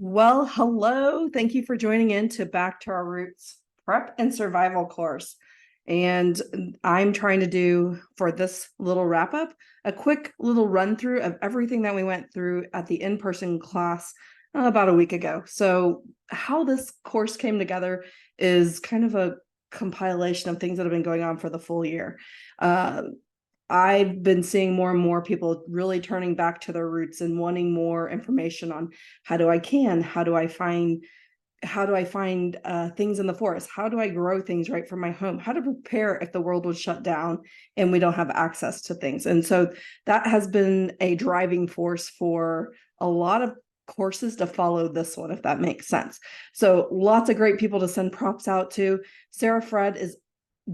Well, hello. Thank you for joining in to Back to Our Roots Prep and Survival course. And I'm trying to do for this little wrap up a quick little run through of everything that we went through at the in-person class about a week ago. So, how this course came together is kind of a compilation of things that have been going on for the full year. Uh, I've been seeing more and more people really turning back to their roots and wanting more information on how do I find things in the forest? How do I grow things right from my home? How to prepare if the world would shut down and we don't have access to things. And so that has been a driving force for a lot of courses to follow this one, if that makes sense. So lots of great people to send props out to. Sarah Fred is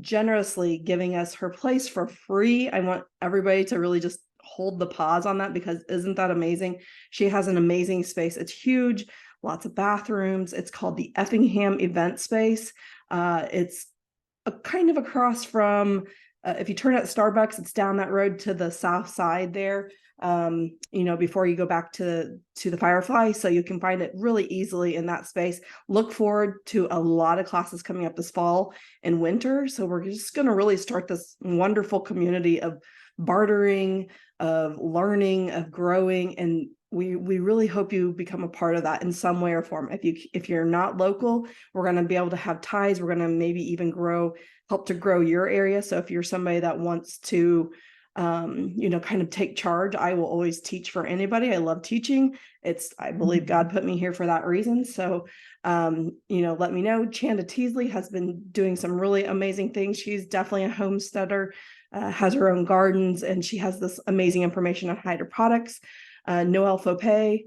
generously giving us her place for free. I want everybody to really just hold the pause on that because isn't that amazing? She has an amazing space. It's huge, lots of bathrooms. It's called the Effingham Event Space. It's kind of across from, if you turn at Starbucks, it's down that road to the south side there. Before you go back to the Firefly, so you can find it really easily in that space. Look forward to a lot of classes coming up this fall and winter. So we're just going to really start this wonderful community of bartering, of learning, of growing, and we really hope you become a part of that in some way or form. If you're not local, we're going to be able to have ties. We're going to maybe even help to grow your area. So if you're somebody that wants to kind of take charge, I will always teach for anybody. I love teaching. I believe God put me here for that reason. So let me know. Chanda Teasley has been doing some really amazing things. She's definitely a homesteader, has her own gardens, and she has this amazing information on hydroponics. Noelle Fopé,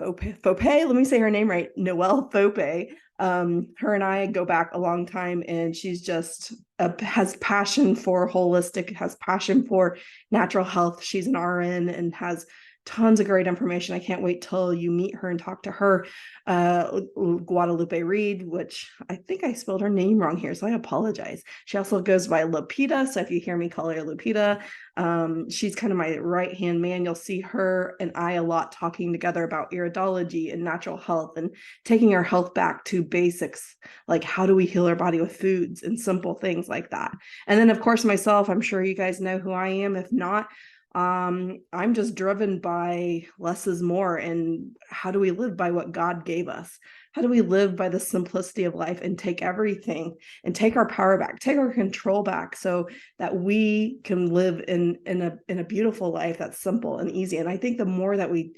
let me say her name right, Noelle Fopé. Her and I go back a long time, and she's just has passion for holistic, has passion for natural health. She's an RN and has tons of great information. I can't wait till you meet her and talk to her. Guadalupe Reed, which I think I spelled her name wrong here, so I apologize. She also goes by Lupita, so if you hear me call her Lupita, she's kind of my right-hand man. You'll see her and I a lot talking together about iridology and natural health and taking our health back to basics, like how do we heal our body with foods and simple things like that. And then, of course, myself, I'm sure you guys know who I am. If not, I'm just driven by less is more, and how do we live by what God gave us? How do we live by the simplicity of life and take everything and take our power back, take our control back, so that we can live in a beautiful life that's simple and easy. And I think the more that we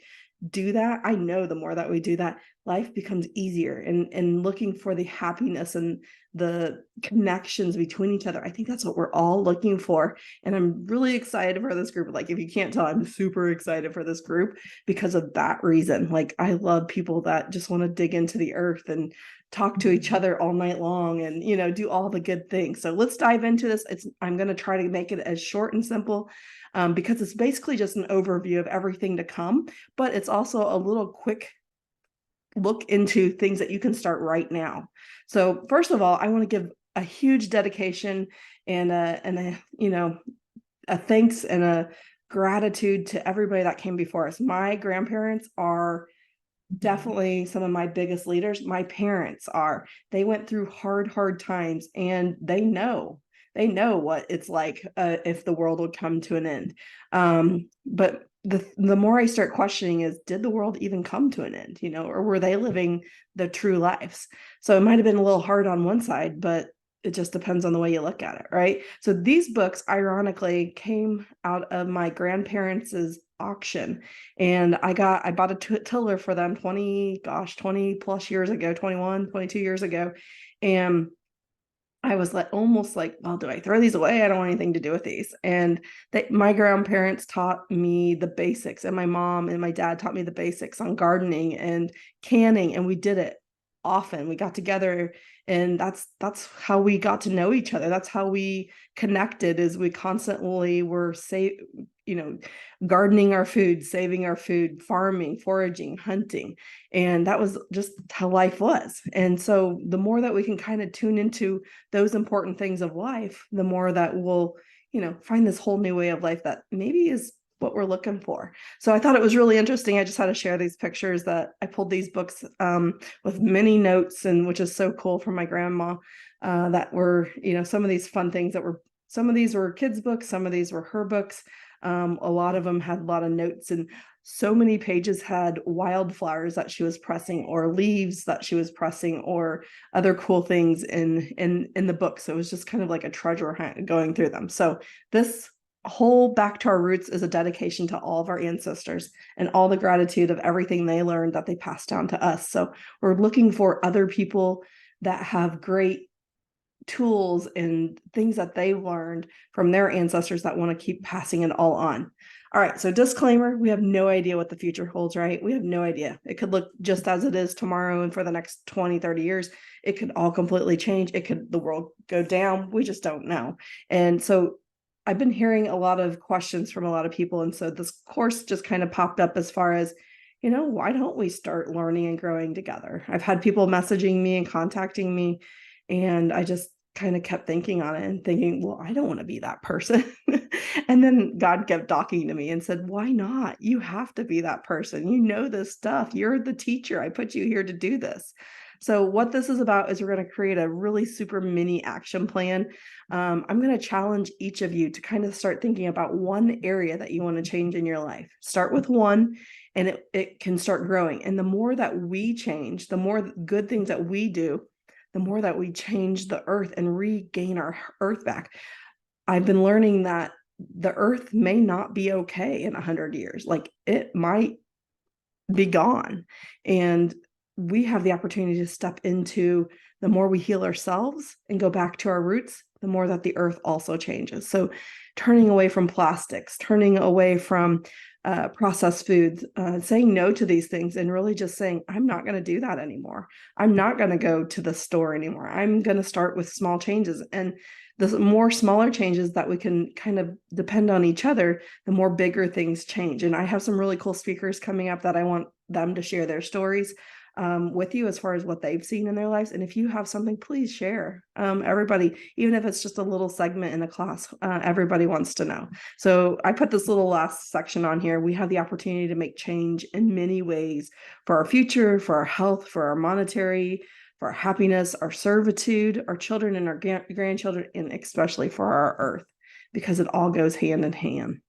do that, I know the more that we do that, life becomes easier, and looking for the happiness and the connections between each other. I think that's what we're all looking for. And I'm really excited for this group. Like, if you can't tell, I'm super excited for this group because of that reason. Like, I love people that just want to dig into the earth and talk to each other all night long and, do all the good things. So let's dive into this. I'm going to try to make it as short and simple, because it's basically just an overview of everything to come, but it's also a little quick look into things that you can start right now. So first of all, I want to give a huge dedication and a thanks and a gratitude to everybody that came before us. My grandparents are definitely some of my biggest leaders. My parents they went through hard times, and they know what it's like if the world would come to an end. But the more I start questioning is, did the world even come to an end, or were they living the true lives? So it might have been a little hard on one side, but it just depends on the way you look at it, right? So these books, ironically, came out of my grandparents' auction, and I bought a tiller for them 20 plus years ago, 21, 22 years ago. And I was almost like, well, do I throw these away? I don't want anything to do with these. And my grandparents taught me the basics, and my mom and my dad taught me the basics on gardening and canning. And we did it often. We got together, and that's how we got to know each other. That's how we connected, is we constantly were gardening our food, saving our food, farming, foraging, hunting. And that was just how life was. And so the more that we can kind of tune into those important things of life, the more that we'll, find this whole new way of life that maybe is what we're looking for. So I thought it was really interesting. I just had to share these pictures that I pulled these books with many notes, and which is so cool from my grandma, that were, some of these fun things some of these were kids' books, some of these were her books. A lot of them had a lot of notes, and so many pages had wildflowers that she was pressing, or leaves that she was pressing, or other cool things in the book. So it was just kind of like a treasure hunt going through them. So this whole Back to Our Roots is a dedication to all of our ancestors and all the gratitude of everything they learned that they passed down to us. So we're looking for other people that have great tools and things that they learned from their ancestors that want to keep passing it all on. All right, so disclaimer, we have no idea what the future holds, right? We have no idea. It could look just as it is tomorrow, and for the next 20, 30 years, it could all completely change. The world go down. We just don't know. And so I've been hearing a lot of questions from a lot of people. And so this course just kind of popped up as far as, why don't we start learning and growing together? I've had people messaging me and contacting me, and I just kind of kept thinking on it and thinking, well, I don't want to be that person. And then God kept talking to me and said, why not? You have to be that person. You know this stuff. You're the teacher. I put you here to do this. So what this is about is we're going to create a really super mini action plan. I'm going to challenge each of you to kind of start thinking about one area that you want to change in your life. Start with one, and it can start growing. And the more that we change, the more good things that we do, the more that we change the earth and regain our earth back. I've been learning that the earth may not be okay in 100 years. Like, it might be gone. And we have the opportunity to step into, the more we heal ourselves and go back to our roots, the more that the earth also changes. So turning away from plastics, turning away from processed foods, saying no to these things, and really just saying, I'm not going to do that anymore. I'm not going to go to the store anymore. I'm going to start with small changes. And the more smaller changes that we can kind of depend on each other, the more bigger things change. And I have some really cool speakers coming up that I want them to share their stories with you as far as what they've seen in their lives. And if you have something, please share. Everybody, even if it's just a little segment in a class, everybody wants to know. So I put this little last section on here. We have the opportunity to make change in many ways for our future, for our health, for our monetary, for our happiness, our servitude, our children and our grandchildren, and especially for our earth, because it all goes hand in hand.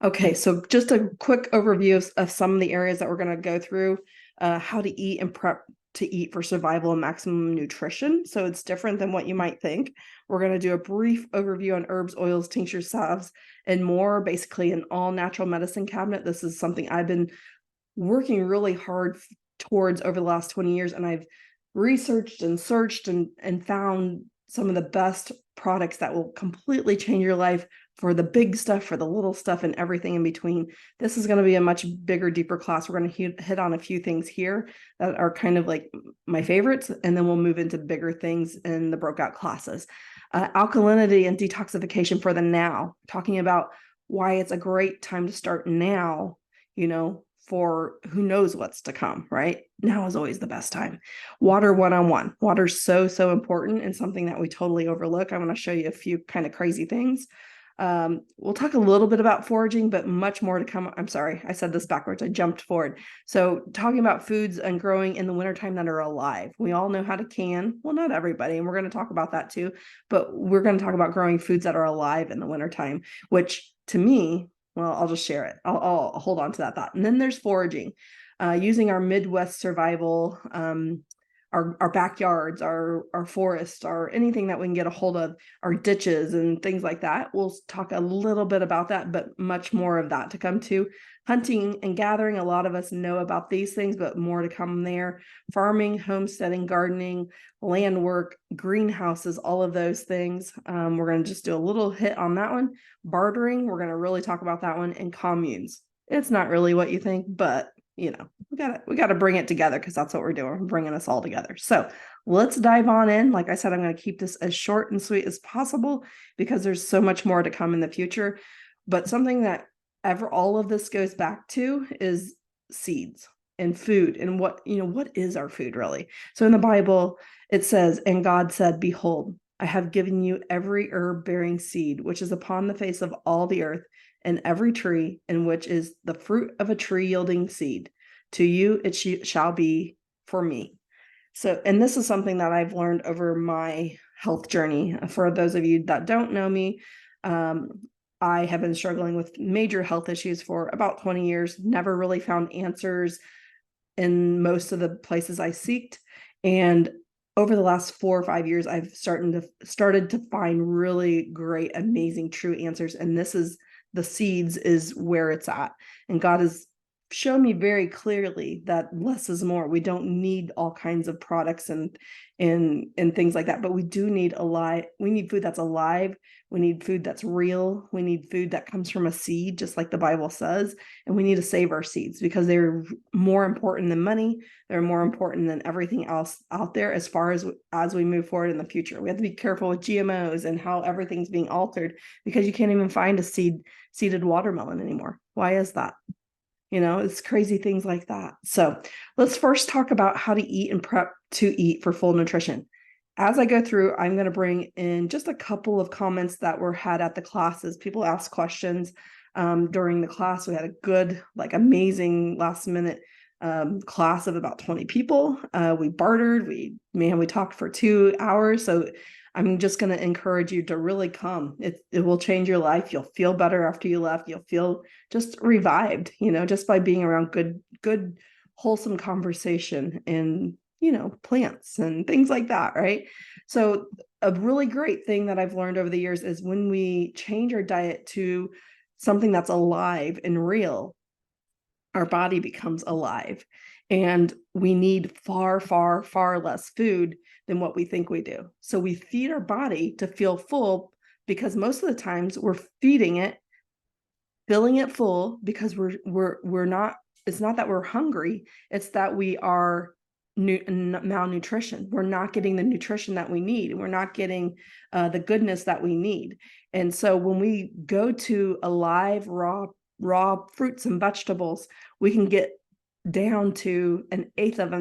Okay, so just a quick overview of some of the areas that we're going to go through, how to eat and prep to eat for survival and maximum nutrition. So it's different than what you might think. We're going to do a brief overview on herbs, oils, tinctures, salves, and more, basically an all natural medicine cabinet. This is something I've been working really hard towards over the last 20 years. And I've researched and searched and found some of the best products that will completely change your life, for the big stuff, for the little stuff, and everything in between. This is going to be a much bigger, deeper class. We're going to hit on a few things here that are kind of like my favorites, and then we'll move into bigger things in the broke out classes. Alkalinity and detoxification for the now, talking about why it's a great time to start now, for who knows what's to come, right? Now is always the best time. Water one-on-one. Water's so, so important, and something that we totally overlook. I want to show you a few kind of crazy things. We'll talk a little bit about foraging, but much more to come. I'm sorry, I said this backwards. I jumped forward. So talking about foods and growing in the wintertime that are alive. We all know how to can. Well, not everybody, and we're going to talk about that too. But we're going to talk about growing foods that are alive in the wintertime, which to me, well, I'll just share it. I'll hold on to that thought. And then there's foraging, using our Midwest survival, our backyards, our forests, or anything that we can get a hold of, our ditches and things like that. We'll talk a little bit about that, but much more of that to come to. Hunting and gathering, a lot of us know about these things, but more to come there. Farming, homesteading, gardening, land work, greenhouses, all of those things. We're going to just do a little hit on that one. Bartering, we're going to really talk about that one. And communes. It's not really what you think, but we got to bring it together, because that's what we're doing. We're bringing us all together. So let's dive on in. Like I said, I'm going to keep this as short and sweet as possible, because there's so much more to come in the future. But something that all of this goes back to is seeds and food, and what is our food really? So in the Bible, it says, and God said, behold, I have given you every herb bearing seed, which is upon the face of all the earth, and every tree in which is the fruit of a tree yielding seed. To you it shall be for me. So, and this is something that I've learned over my health journey. For those of you that don't know me, I have been struggling with major health issues for about 20 years, never really found answers in most of the places I seeked. And over the last 4 or 5 years, I've started to find really great, amazing, true answers. And this is the seeds is where it's at. And God has shown me very clearly that less is more. We don't need all kinds of products and things like that, but we do need we need food that's alive. We need food that's real. We need food that comes from a seed, just like the Bible says. And we need to save our seeds because they're more important than money. They're more important than everything else out there as far as we move forward in the future. We have to be careful with GMOs and how everything's being altered, because you can't even find a seeded watermelon anymore. Why is that? It's crazy things like that. So let's first talk about how to eat and prep to eat for full nutrition. As I go through, I'm going to bring in just a couple of comments that were had at the classes. People asked questions during the class. We had a good, amazing last minute class of about 20 people. We bartered. We talked for 2 hours. So I'm just going to encourage you to really come. It will change your life. You'll feel better after you left. You'll feel just revived, just by being around good, wholesome conversation and, plants and things like that, right? So a really great thing that I've learned over the years is when we change our diet to something that's alive and real, our body becomes alive, and we need far, far, far less food than what we think we do. So we feed our body to feel full, because most of the times we're feeding it, filling it full, because we're not, it's not that we're hungry, it's that we are malnutrition. We're not getting the nutrition that we need. We're not getting the goodness that we need. And so when we go to alive, raw fruits and vegetables, we can get down to an eighth of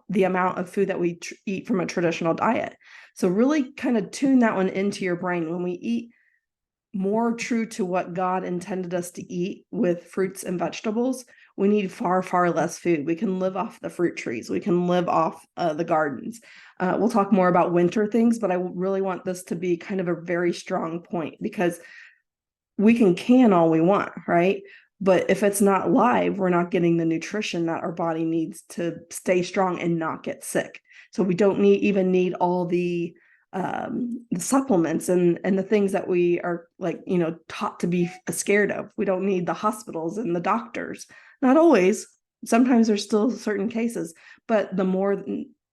the amount of food that we eat from a traditional diet. So really kind of tune that one into your brain. When we eat more true to what God intended us to eat with fruits and vegetables, we need far, far less food. We can live off the fruit trees. We can live off the gardens. We'll talk more about winter things, but I really want this to be kind of a very strong point, because we can all we want, right? But if it's not live, we're not getting the nutrition that our body needs to stay strong and not get sick. So we don't even need all the supplements and the things that we are taught to be scared of. We don't need the hospitals and the doctors. Not always. Sometimes there's still certain cases, but the more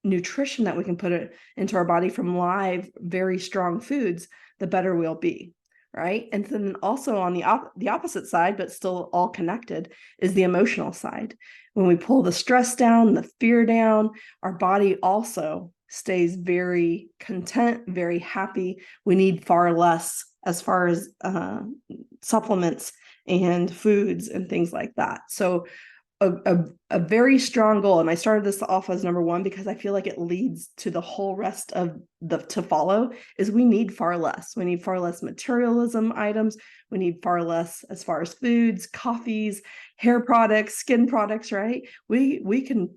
nutrition that we can put into our body from live, very strong foods, the better we'll be. Right. And then also on the opposite side, but still all connected, is the emotional side. When we pull the stress down, the fear down, our body also stays very content, very happy. We need far less as far as supplements and foods and things like that. So a very strong goal, and I started this off as number one because I feel like it leads to the whole rest of to follow, is we need far less. We need far less materialism items. We need far less as far as foods, coffees, hair products, skin products, right? We can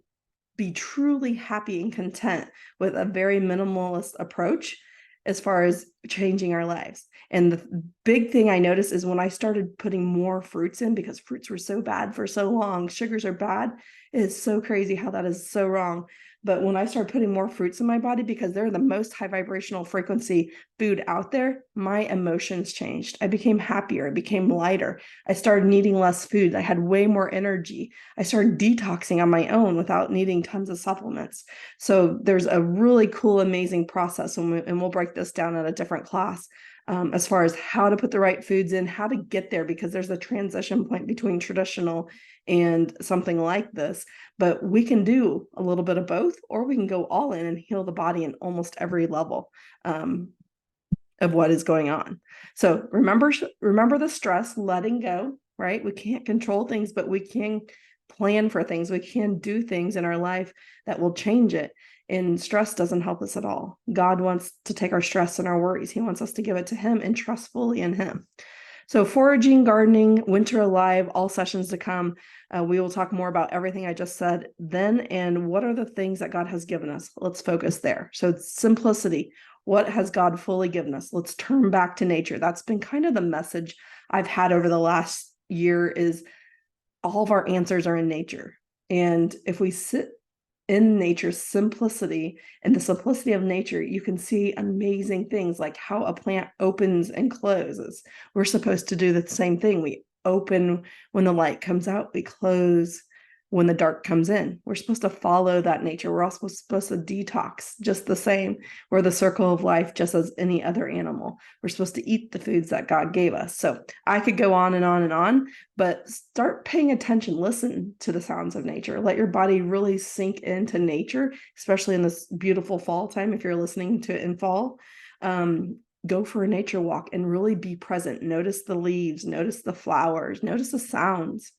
be truly happy and content with a very minimalist approach as far as changing our lives. And the big thing I noticed is when I started putting more fruits in, because fruits were so bad for so long, sugars are bad. It is so crazy how that is so wrong. But when I started putting more fruits in my body, because they're the most high vibrational frequency food out there, my emotions changed. I became happier. I became lighter. I started needing less food. I had way more energy. I started detoxing on my own without needing tons of supplements. So there's a really cool, amazing process, and we'll break this down at a different class, as far as how to put the right foods in, how to get there, because there's a transition point between traditional and something like this. But we can do a little bit of both, or we can go all in and heal the body in almost every level of what is going on. So remember the stress, letting go, right? We can't control things, but we can plan for things. We can do things in our life that will change it. And stress doesn't help us at all. God wants to take our stress and our worries. He wants us to give it to him and trust fully in him. So foraging, gardening, winter alive, all sessions to come. We will talk more about everything I just said then and what are the things that God has given us. Let's focus there. So it's simplicity. What has God fully given us? Let's turn back to nature. That's been kind of the message I've had over the last year is all of our answers are in nature. And if we sit in nature's simplicity and the simplicity of nature, you can see amazing things like how a plant opens and closes. We're supposed to do the same thing. We open when the light comes out, we close when the dark comes in. We're supposed to follow that nature. We're also supposed to detox just the same. We're the circle of life, just as any other animal. We're supposed to eat the foods that God gave us. So I could go on and on and on, but start paying attention. Listen to the sounds of nature. Let your body really sink into nature, especially in this beautiful fall time. If you're listening to it in fall, go for a nature walk and really be present. Notice the leaves, notice the flowers, notice the sounds.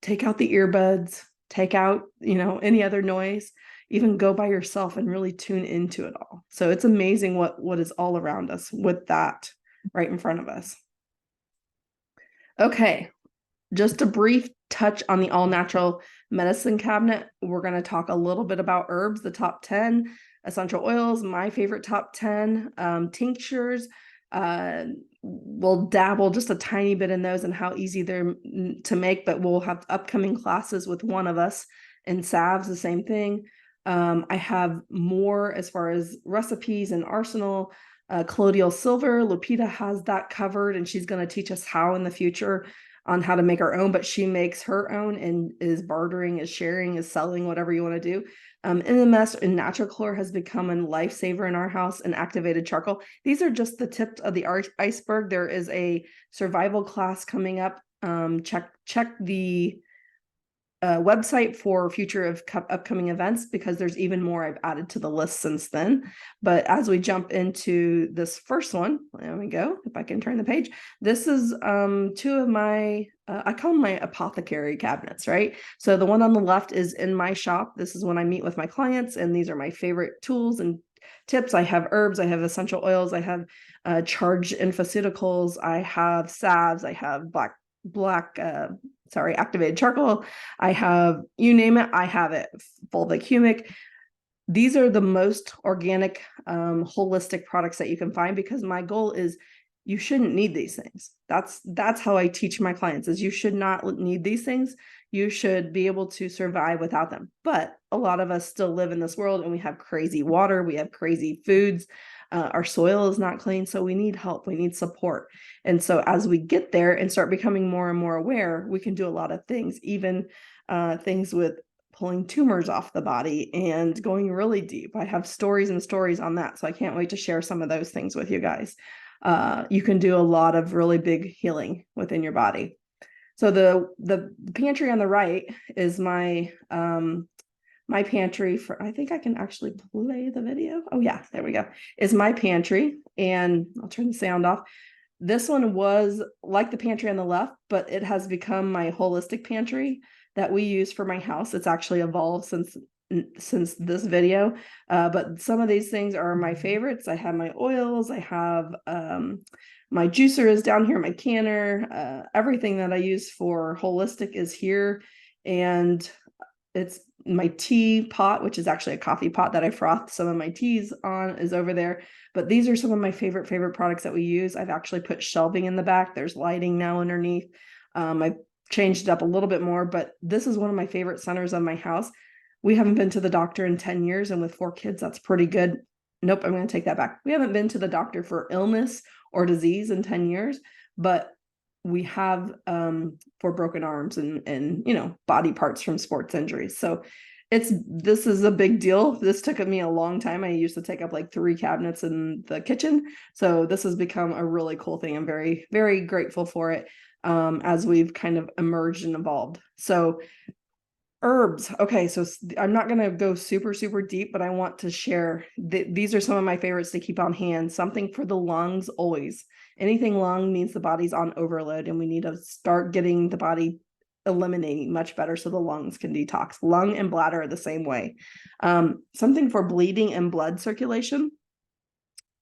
Take out the earbuds, take out, any other noise, even go by yourself and really tune into it all. So it's amazing what is all around us with that right in front of us. Okay, just a brief touch on the all natural medicine cabinet. We're going to talk a little bit about herbs, the top 10 essential oils, my favorite top 10 tinctures. We'll dabble just a tiny bit in those and how easy they're to make, but we'll have upcoming classes with one of us in salves, the same thing. I have more as far as recipes and arsenal. Colloidal silver, Lupita has that covered, and she's going to teach us how in the future on how to make our own, but she makes her own and is bartering, is sharing, is selling, whatever you want to do. NMS and natural chlor has become a lifesaver in our house, and activated charcoal. These are just the tip of the iceberg. There is a survival class coming up. Check the website for future of upcoming events, because there's even more I've added to the list since then. But as we jump into this first one, there we go. If I can turn the page, this is two of my, I call them my apothecary cabinets, right? So the one on the left is in my shop. This is when I meet with my clients, and these are my favorite tools and tips. I have herbs, I have essential oils, I have charged infoceuticals, I have salves, I have activated charcoal. I have, you name it, I have it. Fulvic humic. These are the most organic, holistic products that you can find, because my goal is you shouldn't need these things. That's how I teach my clients, is you should not need these things. You should be able to survive without them. But a lot of us still live in this world, and we have crazy water, we have crazy foods. Our soil is not clean, so we need help, we need support. And so as we get there and start becoming more and more aware, we can do a lot of things, even things with pulling tumors off the body and going really deep. I have stories and stories on that, so I can't wait to share some of those things with you guys. You can do a lot of really big healing within your body. So the pantry on the right is my my pantry for, I think I can actually play the video. Oh yeah, there we go. Is my pantry, and I'll turn the sound off. This one was like the pantry on the left, but it has become my holistic pantry that we use for my house. It's actually evolved since this video, but some of these things are my favorites. I have my oils, I have my juicer is down here, my canner, everything that I use for holistic is here. And it's my tea pot, which is actually a coffee pot that I froth some of my teas on, is over there. But these are some of my favorite products that we use. I've actually put shelving in the back. There's lighting now underneath. I changed it up a little bit more, but this is one of my favorite centers of my house. We haven't been to the doctor in 10 years, and with 4 kids, that's pretty good. Nope, I'm going to take that back. We haven't been to the doctor for illness or disease in 10 years, but we have for broken arms and body parts from sports injuries. So this is a big deal. This took me a long time. I used to take up like 3 cabinets in the kitchen. So this has become a really cool thing. I'm very, very grateful for it as we've kind of emerged and evolved. So herbs. Okay, so I'm not going to go super deep, but I want to share these are some of my favorites to keep on hand. Something for the lungs always. Anything lung means the body's on overload, and we need to start getting the body eliminating much better so the lungs can detox. Lung and bladder are the same way. Something for bleeding and blood circulation.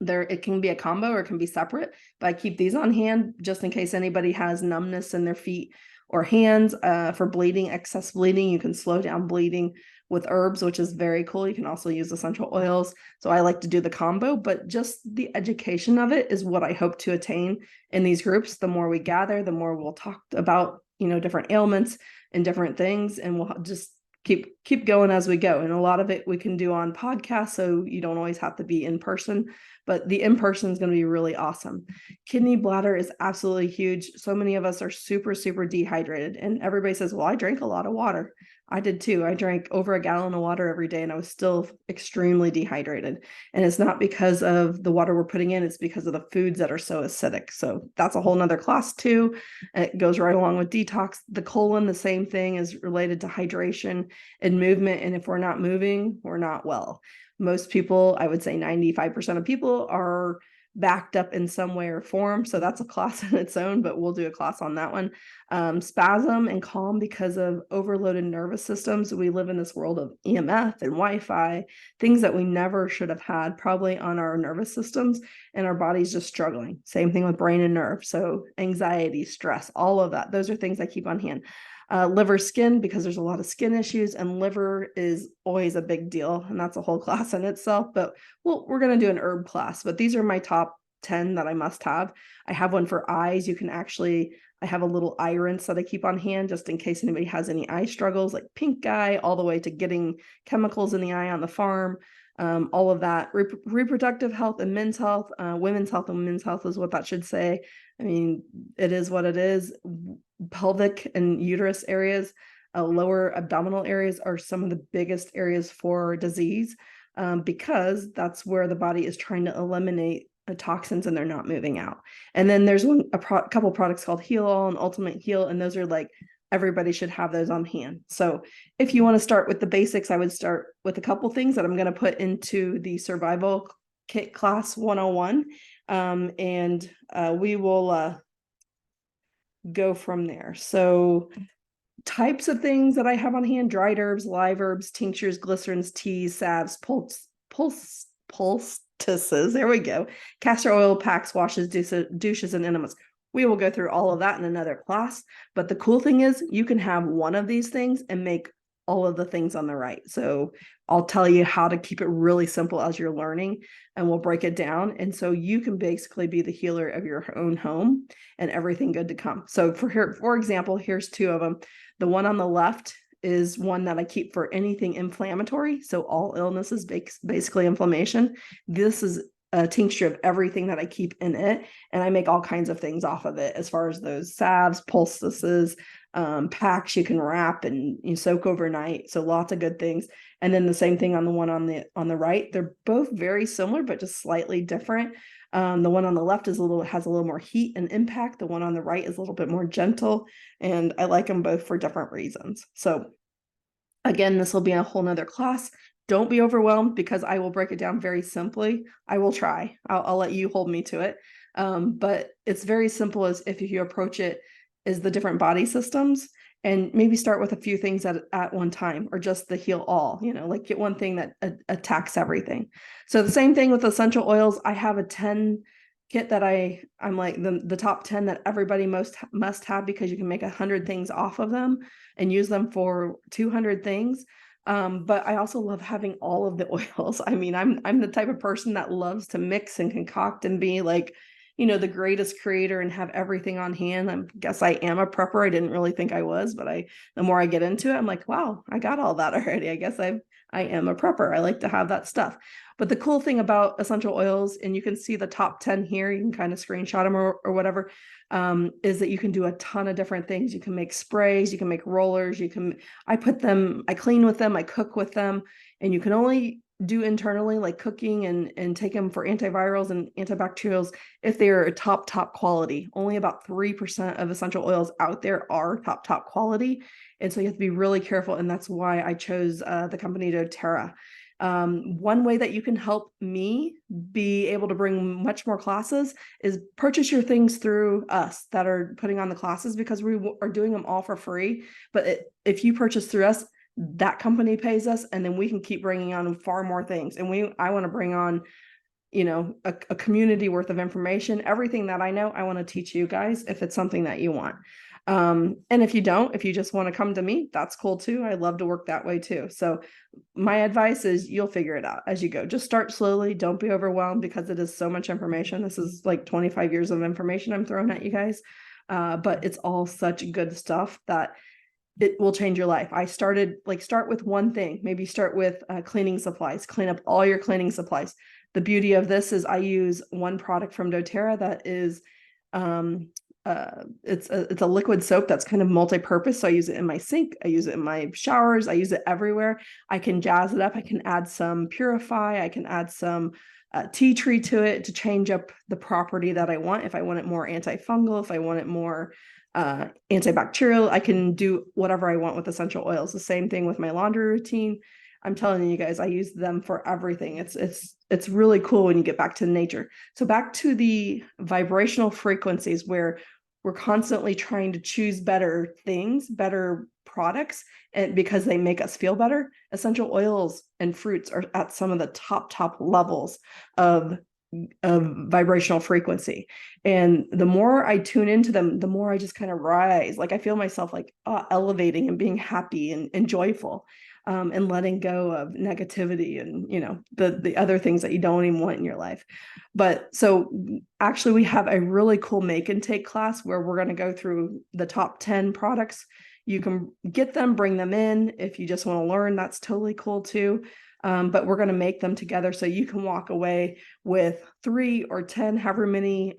It can be a combo or it can be separate, but I keep these on hand just in case anybody has numbness in their feet or hands. For bleeding, excess bleeding, you can slow down bleeding with herbs, which is very cool. You can also use essential oils. So I like to do the combo, but just the education of it is what I hope to attain in these groups. The more we gather, the more we'll talk about, different ailments and different things, and we'll just keep going as we go. And a lot of it we can do on podcasts, so you don't always have to be in person, but the in-person is going to be really awesome. Kidney, bladder is absolutely huge. So many of us are super, super dehydrated, and everybody says, well, I drank a lot of water. I did too. I drank over a gallon of water every day, and I was still extremely dehydrated. And it's not because of the water we're putting in, it's because of the foods that are so acidic. So that's a whole nother class too. It goes right along with detox. The colon, the same thing, is related to hydration and movement. And if we're not moving, we're not well. Most people, I would say 95% of people, are backed up in some way or form. So that's a class in its own, but we'll do a class on that one. Spasm and calm because of overloaded nervous systems. We live in this world of EMF and Wi-Fi, things that we never should have had probably on our nervous systems, and our body's just struggling. Same thing with brain and nerve. So anxiety, stress, all of that. Those are things I keep on hand. Liver, skin, because there's a lot of skin issues, and liver is always a big deal, and that's a whole class in itself. But we're going to do an herb class, but these are my top 10 that I must have. I have one for eyes. I have a little eye rinse that I keep on hand just in case anybody has any eye struggles, like pink eye, all the way to getting chemicals in the eye on the farm. All of that. Reproductive health and men's health, women's health and men's health is what that should say. I mean, it is what it is. Pelvic and uterus areas, lower abdominal areas are some of the biggest areas for disease, because that's where the body is trying to eliminate toxins and they're not moving out. And then there's a couple products called Heal All and Ultimate Heal, and those are like, everybody should have those on hand. So if you want to start with the basics, I would start with a couple things that I'm going to put into the survival kit class 101. And we will go from there. So types of things that I have on hand: dried herbs, live herbs, tinctures, glycerins, teas, salves, poultices, there we go, castor oil packs, washes, douches, and enemas. We will go through all of that in another class, but the cool thing is you can have one of these things and make all of the things on the right. So I'll tell you how to keep it really simple as you're learning, and we'll break it down. And so you can basically be the healer of your own home and everything good to come. So for example, here's two of them. The one on the left is one that I keep for anything inflammatory. So all illness is basically inflammation. This is a tincture of everything that I keep in it, and I make all kinds of things off of it, as far as those salves, poultices, packs you can wrap and you soak overnight. So lots of good things. And then the same thing on the one on the right. They're both very similar, but just slightly different. The one on the left has a little more heat and impact. The one on the right is a little bit more gentle, and I like them both for different reasons. So again, this will be a whole nother class. Don't be overwhelmed, because I will break it down very simply. I will try. I'll let you hold me to it. But it's very simple, as if you approach it as the different body systems, and maybe start with a few things at one time, or just the heal all, like get one thing that attacks everything. So the same thing with essential oils. I have a 10 kit that I'm like the top 10 that everybody must have, because you can make 100 things off of them and use them for 200 things. But I also love having all of the oils. I mean, I'm the type of person that loves to mix and concoct and be like, the greatest creator and have everything on hand. I guess I am a prepper. I didn't really think I was, but the more I get into it, I'm like, wow, I got all that already. I guess I am a prepper. I like to have that stuff. But the cool thing about essential oils, and you can see the top 10 here, you can kind of screenshot them or whatever, is that you can do a ton of different things. You can make sprays, you can make rollers, I clean with them, I cook with them, and you can only do internally, like cooking and take them for antivirals and antibacterials, if they are top quality. Only about 3% of essential oils out there are top quality. And so you have to be really careful. And that's why I chose the company doTERRA. One way that you can help me be able to bring much more classes is purchase your things through us that are putting on the classes, because we are doing them all for free. But if you purchase through us, that company pays us, and then we can keep bringing on far more things. And I want to bring on, a community worth of information. Everything that I know, I want to teach you guys if it's something that you want. And if you just want to come to me, that's cool too. I love to work that way too. So my advice is you'll figure it out as you go. Just start slowly. Don't be overwhelmed, because it is so much information. This is like 25 years of information I'm throwing at you guys. But it's all such good stuff that it will change your life. I started start with one thing, maybe start with cleaning supplies, clean up all your cleaning supplies. The beauty of this is I use one product from doTERRA that is, it's a liquid soap that's kind of multi-purpose. So I use it in my sink. I use it in my showers. I use it everywhere. I can jazz it up. I can add some Purify. I can add some tea tree to it to change up the property that I want. If I want it more antifungal, if I want it more antibacterial, I can do whatever I want with essential oils. The same thing with my laundry routine. I'm telling you guys, I use them for everything. It's really cool when you get back to nature. So back to the vibrational frequencies, where we're constantly trying to choose better things, better products, and because they make us feel better. Essential oils and fruits are at some of the top levels of vibrational frequency. And the more I tune into them, the more I just kind of rise. Like I feel myself elevating and being happy and joyful, and letting go of negativity and, the other things that you don't even want in your life. But so actually we have a really cool make and take class where we're going to go through the top 10 products. You can get them, bring them in. If you just want to learn, that's totally cool too. But we're going to make them together so you can walk away with 3 or 10, however many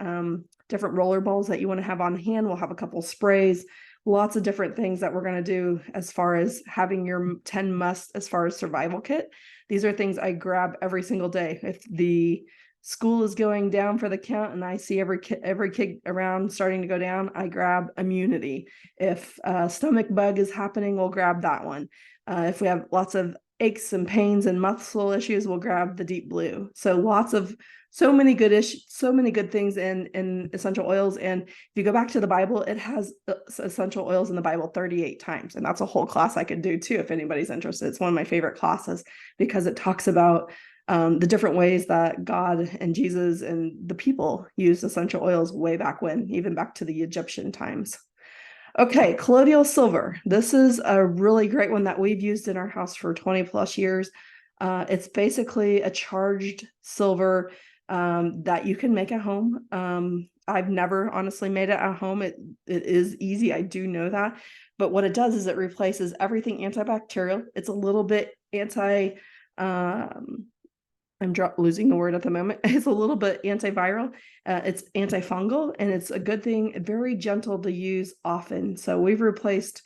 different roller balls that you want to have on hand. We'll have a couple sprays, lots of different things that we're going to do as far as having your 10 must as far as survival kit. These are things I grab every single day. If the school is going down for the count and I see every kid around starting to go down, I grab immunity. If stomach bug is happening, we'll grab that one. If we have lots of aches and pains and muscle issues, we'll grab the deep blue. So many good things in essential oils. And if you go back to the Bible, it has essential oils in the Bible 38 times. And that's a whole class I could do too, if anybody's interested. It's one of my favorite classes because it talks about the different ways that God and Jesus and the people used essential oils way back when, even back to the Egyptian times. Okay, colloidal silver. This is a really great one that we've used in our house for 20 plus years. It's basically a charged silver that you can make at home. I've never honestly made it at home. It is easy. I do know that. But what it does is it replaces everything antibacterial. It's a little bit I'm losing the word at the moment. It's a little bit antiviral. It's antifungal, and it's a good thing, very gentle to use often. So we've replaced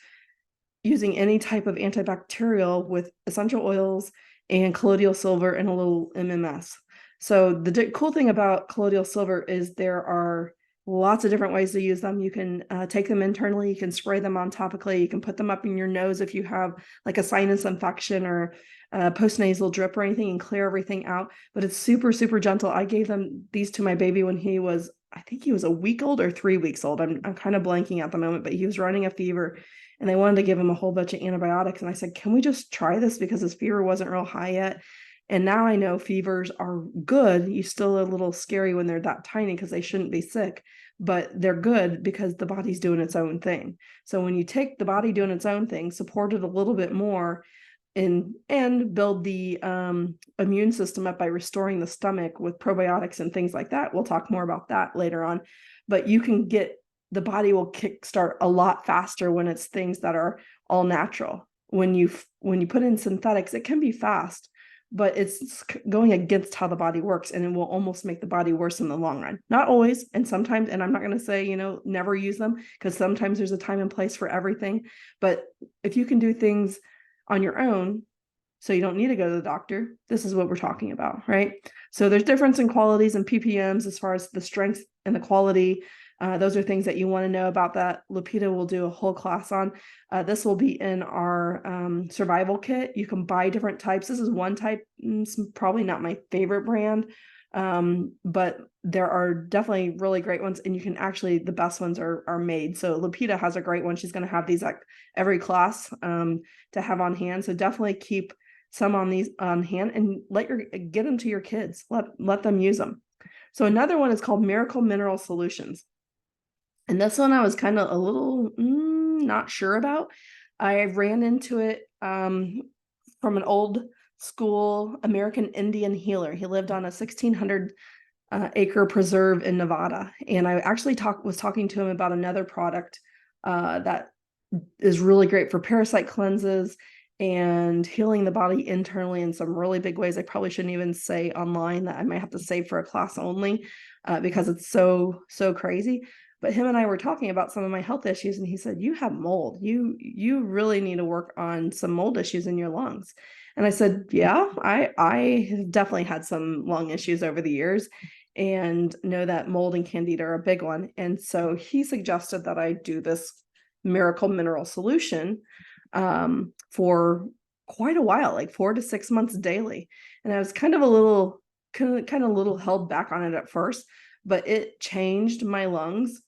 using any type of antibacterial with essential oils and colloidal silver and a little MMS. So the cool thing about colloidal silver is there are lots of different ways to use them. You can take them internally. You can spray them on topically. You can put them up in your nose if you have like a sinus infection or postnasal drip or anything, and clear everything out. But it's super, super gentle. I gave these to my baby when he was, I think he was a week old or 3 weeks old. I'm kind of blanking at the moment, but he was running a fever and they wanted to give him a whole bunch of antibiotics. And I said, can we just try this? Because his fever wasn't real high yet. And now I know fevers are good. You still a little scary when they're that tiny because they shouldn't be sick, but they're good because the body's doing its own thing. So when you take the body doing its own thing, support it a little bit more, and build the immune system up by restoring the stomach with probiotics and things like that. We'll talk more about that later on, but you can get the body will kickstart a lot faster when it's things that are all natural. When you put in synthetics, it can be fast, but it's going against how the body works, and it will almost make the body worse in the long run. Not always, and sometimes, and I'm not going to say, never use them, because sometimes there's a time and place for everything. But if you can do things on your own, so you don't need to go to the doctor, this is what we're talking about, right? So there's difference in qualities and ppms as far as the strength and the quality. Those are things that you want to know about that Lupita will do a whole class on. This will be in our survival kit. You can buy different types. This is one type, it's probably not my favorite brand, but there are definitely really great ones, and you can actually, the best ones are made. So Lupita has a great one. She's going to have these like every class to have on hand. So definitely keep some on these on hand and get them to your kids. Let them use them. So another one is called Miracle Mineral Solutions. And this one I was kind of a little not sure about. I ran into it from an old school American Indian healer. He lived on a 1600 acre preserve in Nevada. And I actually was talking to him about another product that is really great for parasite cleanses and healing the body internally in some really big ways. I probably shouldn't even say online, that I might have to save for a class only because it's so crazy. But him and I were talking about some of my health issues, and he said, you have mold. You really need to work on some mold issues in your lungs. And I said, yeah, I have definitely had some lung issues over the years and know that mold and candida are a big one. And so he suggested that I do this Miracle Mineral Solution for quite a while, like 4 to 6 months daily. And I was kind of a little held back on it at first, but it changed my lungs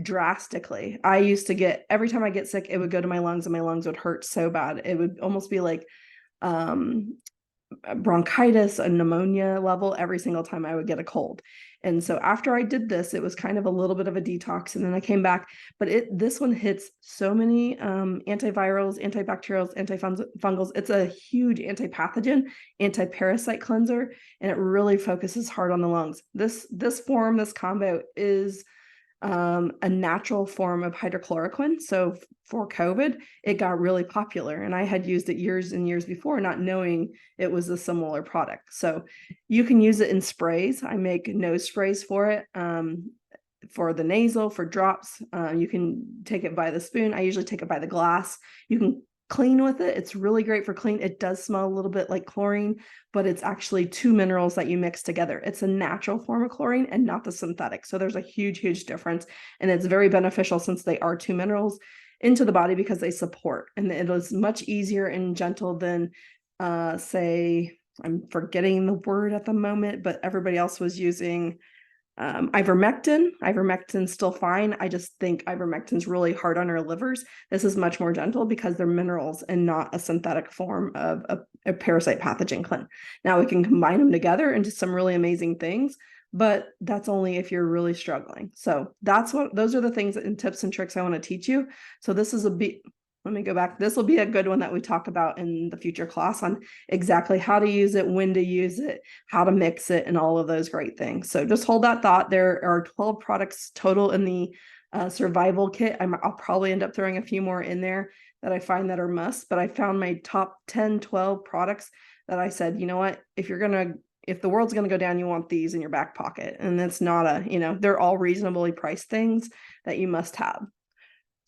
drastically. I used to get, every time I get sick, it would go to my lungs and my lungs would hurt so bad. It would almost be like bronchitis and pneumonia level every single time I would get a cold. And so after I did this, it was kind of a little bit of a detox, and then I came back, but this one hits so many antivirals, antibacterials, antifungals. It's a huge antipathogen, anti-parasite cleanser, and it really focuses hard on the lungs. This combo is a natural form of hydrochloroquine. So for COVID, it got really popular, and I had used it years and years before, not knowing it was a similar product. So you can use it in sprays. I make nose sprays for it, for the nasal, for drops. You can take it by the spoon. I usually take it by the glass. You can clean with it. It's really great for clean. It does smell a little bit like chlorine, but it's actually 2 minerals that you mix together. It's a natural form of chlorine and not the synthetic. So there's a huge difference. And it's very beneficial, since they are 2 minerals, into the body, because they support. And it is much easier and gentle than say, I'm forgetting the word at the moment, but everybody else was using ivermectin. Ivermectin's still fine. I just think ivermectin's really hard on our livers. This is much more gentle because they're minerals and not a synthetic form of a parasite pathogen cleanse. Now we can combine them together into some really amazing things, but that's only if you're really struggling. So those are the things and tips and tricks I want to teach you. So this is let me go back. This will be a good one that we talk about in the future class, on exactly how to use it, when to use it, how to mix it, and all of those great things. So just hold that thought. There are 12 products total in the survival kit. I'll probably end up throwing a few more in there that I find that are must, but I found my top 10, 12 products that I said, you know what, if the world's going to go down, you want these in your back pocket. And it's not they're all reasonably priced things that you must have.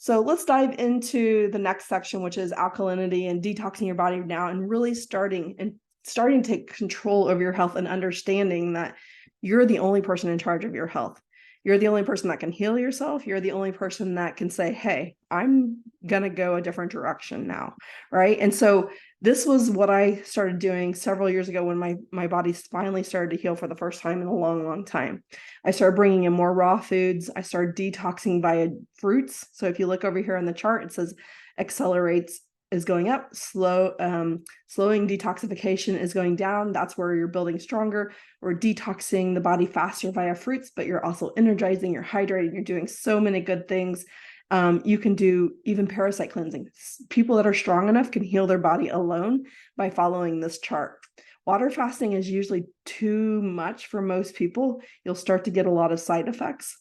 So let's dive into the next section, which is alkalinity and detoxing your body now, and really starting to take control over your health, and understanding that you're the only person in charge of your health. You're the only person that can heal yourself. You're the only person that can say, hey, I'm going to go a different direction now, right? And so this was what I started doing several years ago, when my body finally started to heal for the first time in a long time. I started bringing in more raw foods. I started detoxing via fruits. So if you look over here on the chart, it says accelerates is going up, slowing detoxification is going down. That's where you're building stronger. We're detoxing the body faster via fruits, but you're also energizing, you're hydrating, you're doing so many good things. You can do even parasite cleansing. People that are strong enough can heal their body alone by following this chart. Water fasting is usually too much for most people. You'll start to get a lot of side effects.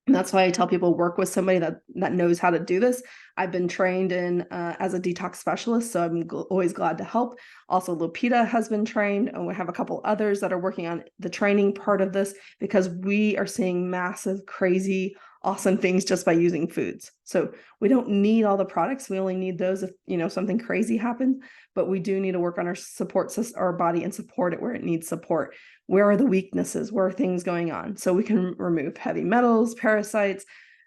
And that's why I tell people, work with somebody that knows how to do this. I've been trained in as a detox specialist, so I'm always glad to help. Also, Lupita has been trained, and we have a couple others that are working on the training part of this, because we are seeing massive, crazy awesome things just by using foods. So we don't need all the products. We only need those if, something crazy happens, but we do need to work on our support system, our body, and support it where it needs support. Where are the weaknesses? Where are things going on? So we can remove heavy metals, parasites.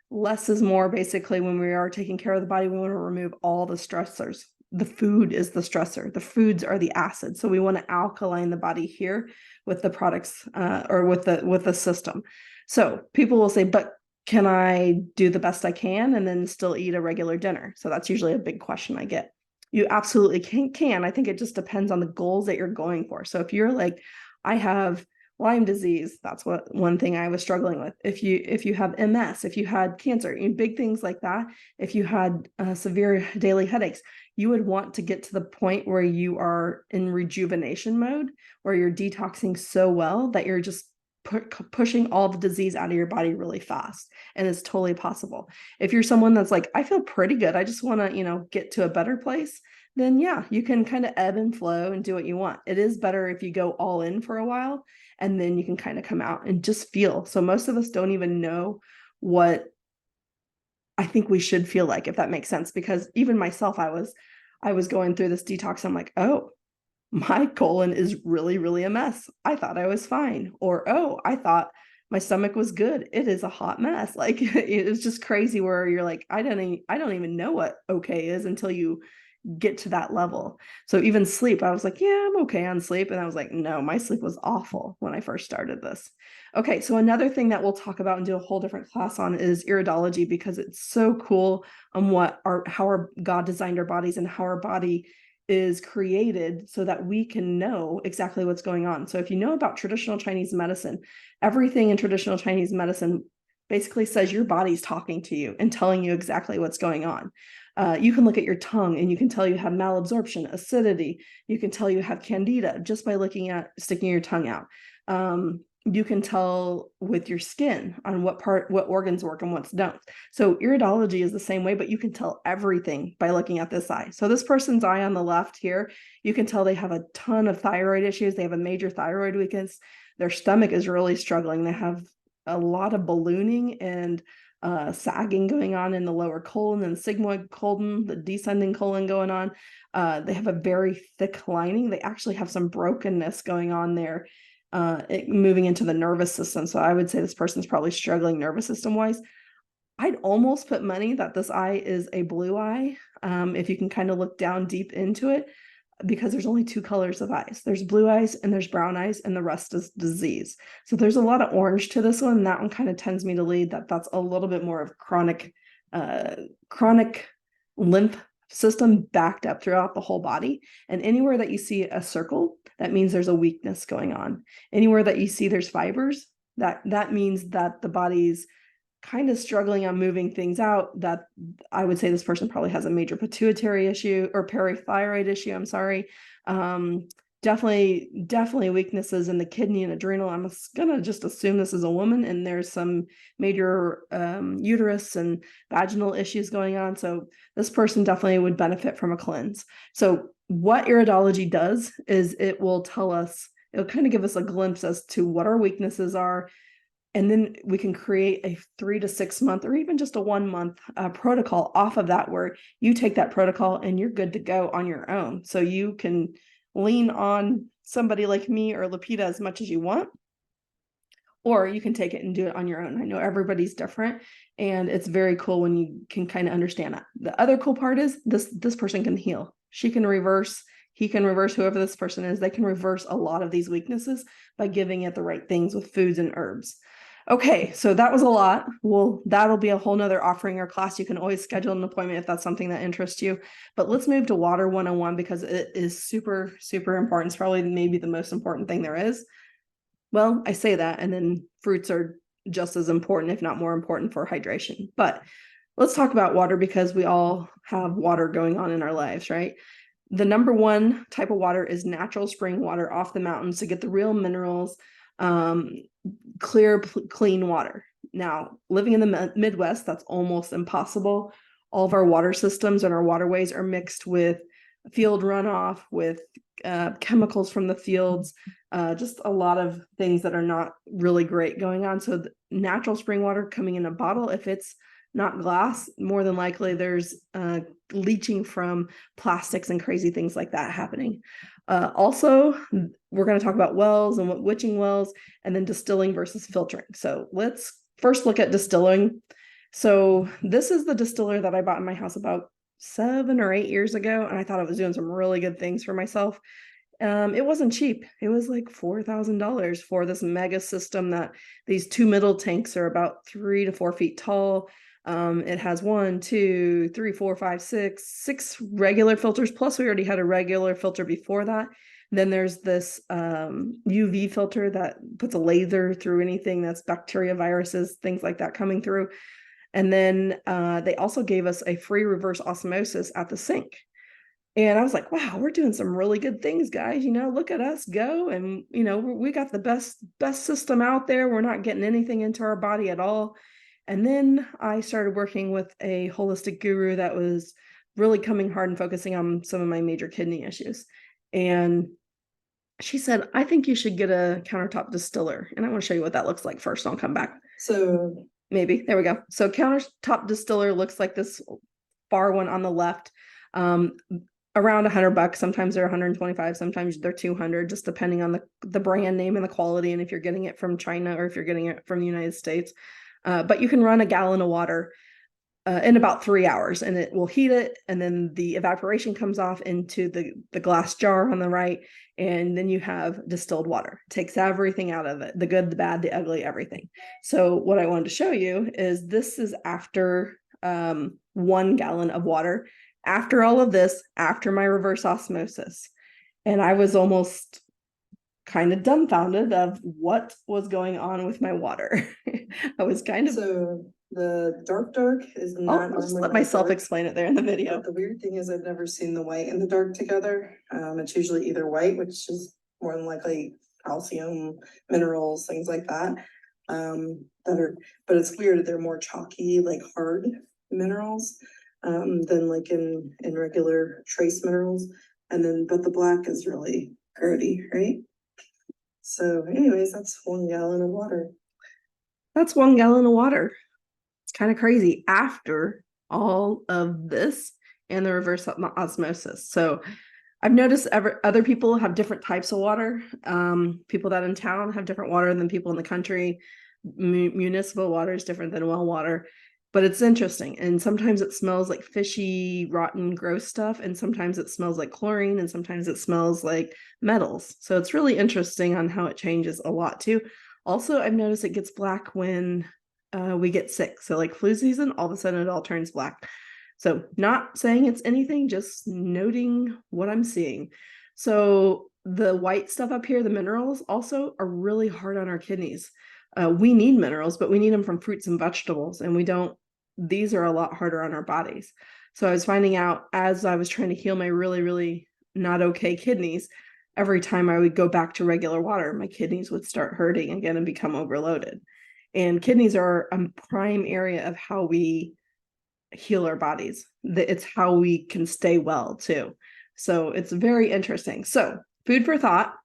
Less is more. Basically, when we are taking care of the body, we want to remove all the stressors. The food is the stressor. The foods are the acid. So we want to alkaline the body here with the products or with the system. So people will say, but can I do the best I can and then still eat a regular dinner? So that's usually a big question I get. You absolutely can. I think it just depends on the goals that you're going for. So if you're like, I have Lyme disease, that's what one thing I was struggling with. If you have MS, if you had cancer, big things like that, if you had severe daily headaches, you would want to get to the point where you are in rejuvenation mode, where you're detoxing so well that you're just pushing all the disease out of your body really fast. And it's totally possible. If you're someone that's like, I feel pretty good, I just want to, get to a better place, then yeah, you can kind of ebb and flow and do what you want. It is better if you go all in for a while and then you can kind of come out and just feel. So most of us don't even know what I think we should feel like, if that makes sense, because even myself, I was going through this detox. I'm like, oh, my colon is really, really a mess. I thought I was fine. Or, oh, I thought my stomach was good. It is a hot mess. Like it's just crazy where you're like, I don't even know what okay is until you get to that level. So even sleep, I was like, yeah, I'm okay on sleep. And I was like, no, my sleep was awful when I first started this. Okay. So another thing that we'll talk about and do a whole different class on is iridology, because it's so cool on how our God designed our bodies and how our body is created so that we can know exactly what's going on. So if you know about traditional Chinese medicine, everything in traditional Chinese medicine basically says your body's talking to you and telling you exactly what's going on. You can look at your tongue and you can tell you have malabsorption, acidity. You can tell you have candida just by sticking your tongue out. You can tell with your skin on what organs work and what's don't. So iridology is the same way, but you can tell everything by looking at this eye. So this person's eye on the left here, you can tell they have a ton of thyroid issues. They have a major thyroid weakness. Their stomach is really struggling. They have a lot of ballooning and sagging going on in the lower colon and sigmoid colon, the descending colon going on. They have a very thick lining. They actually have some brokenness going on there, moving into the nervous system. So I would say this person's probably struggling nervous system wise. I'd almost put money that this eye is a blue eye, if you can kind of look down deep into it, because there's only two colors of eyes. There's blue eyes and there's brown eyes, and the rest is disease. So there's a lot of orange to this one. And that one kind of tends me to lead that's a little bit more of chronic lymph system backed up throughout the whole body. And anywhere that you see a circle, that means there's a weakness going on. Anywhere that you see there's fibers, that means that the body's kind of struggling on moving things out. That I would say this person probably has a major pituitary issue or parathyroid issue. I'm sorry. Definitely weaknesses in the kidney and adrenal. I'm gonna just assume this is a woman, and there's some major uterus and vaginal issues going on. So this person definitely would benefit from a cleanse. So what iridology does is it'll kind of give us a glimpse as to what our weaknesses are. And then we can create a 3 to 6 month or even just a 1 month protocol off of that, where you take that protocol and you're good to go on your own. So you can lean on somebody like me or Lupita as much as you want, or you can take it and do it on your own. I know everybody's different, and it's very cool when you can kind of understand that. The other cool part is this person can heal. He can reverse, whoever this person is, they can reverse a lot of these weaknesses by giving it the right things with foods and herbs. Okay, so that was a lot. Well, that'll be a whole nother offering or class. You can always schedule an appointment if that's something that interests you. But let's move to water 101, because it is super, super important. It's probably maybe the most important thing there is. Well, I say that, and then fruits are just as important, if not more important, for hydration. But let's talk about water, because we all have water going on in our lives, right? The number one type of water is natural spring water off the mountains to get the real minerals, clear, clean water. Now, living in the Midwest, that's almost impossible. All of our water systems and our waterways are mixed with field runoff, with chemicals from the fields, just a lot of things that are not really great going on. So natural spring water coming in a bottle, if it's not glass, more than likely there's leaching from plastics and crazy things like that happening. Also, we're going to talk about wells and what witching wells, and then distilling versus filtering. So let's first look at distilling. So this is the distiller that I bought in my house about 7 or 8 years ago, and I thought it was doing some really good things for myself. It wasn't cheap. It was like $4,000 for this mega system that these two middle tanks are about 3 to 4 feet tall. It has 1, 2, 3, 4, 5, 6 regular filters. Plus, we already had a regular filter before that. Then there's this UV filter that puts a laser through anything that's bacteria, viruses, things like that coming through. And then they also gave us a free reverse osmosis at the sink. And I was like, wow, we're doing some really good things, guys. Look at us go. And, we got the best system out there. We're not getting anything into our body at all. And then I started working with a holistic guru that was really coming hard and focusing on some of my major kidney issues. And she said, I think you should get a countertop distiller. And I want to show you what that looks like first. I'll come back. So maybe, there we go. So countertop distiller looks like this far one on the left. Around $100. Sometimes they're 125, sometimes they're 200, just depending on the brand name and the quality, and if you're getting it from China or if you're getting it from the United States. But you can run a gallon of water in about 3 hours, and it will heat it, and then the evaporation comes off into the glass jar on the right, and then you have distilled water. It takes everything out of it, the good, the bad, the ugly, everything. So what I wanted to show you is this is after 1 gallon of water. After all of this, after my reverse osmosis. And I was almost kind of dumbfounded of what was going on with my water. I was kind of... So the dark is not... I'll just let myself explain it there in the video. But the weird thing is I've never seen the white and the dark together. It's usually either white, which is more than likely calcium, minerals, things like that. But it's weird that they're more chalky, like hard minerals. Than like in regular trace minerals. But the black is really earthy, right? So anyways, that's 1 gallon of water. That's 1 gallon of water. It's kind of crazy after all of this and the reverse osmosis. So I've noticed other people have different types of water. People that in town have different water than people in the country. Municipal water is different than well water. But it's interesting. And sometimes it smells like fishy, rotten, gross stuff. And sometimes it smells like chlorine. And sometimes it smells like metals. So it's really interesting on how it changes a lot too. Also, I've noticed it gets black when we get sick. So like flu season, all of a sudden it all turns black. So not saying it's anything, just noting what I'm seeing. So the white stuff up here, the minerals also are really hard on our kidneys. We need minerals, but we need them from fruits and vegetables, and we don't. These are a lot harder on our bodies. So I was finding out as I was trying to heal my really, really not okay kidneys, every time I would go back to regular water, my kidneys would start hurting again and become overloaded. And kidneys are a prime area of how we heal our bodies. It's how we can stay well too. So it's very interesting. So food for thought.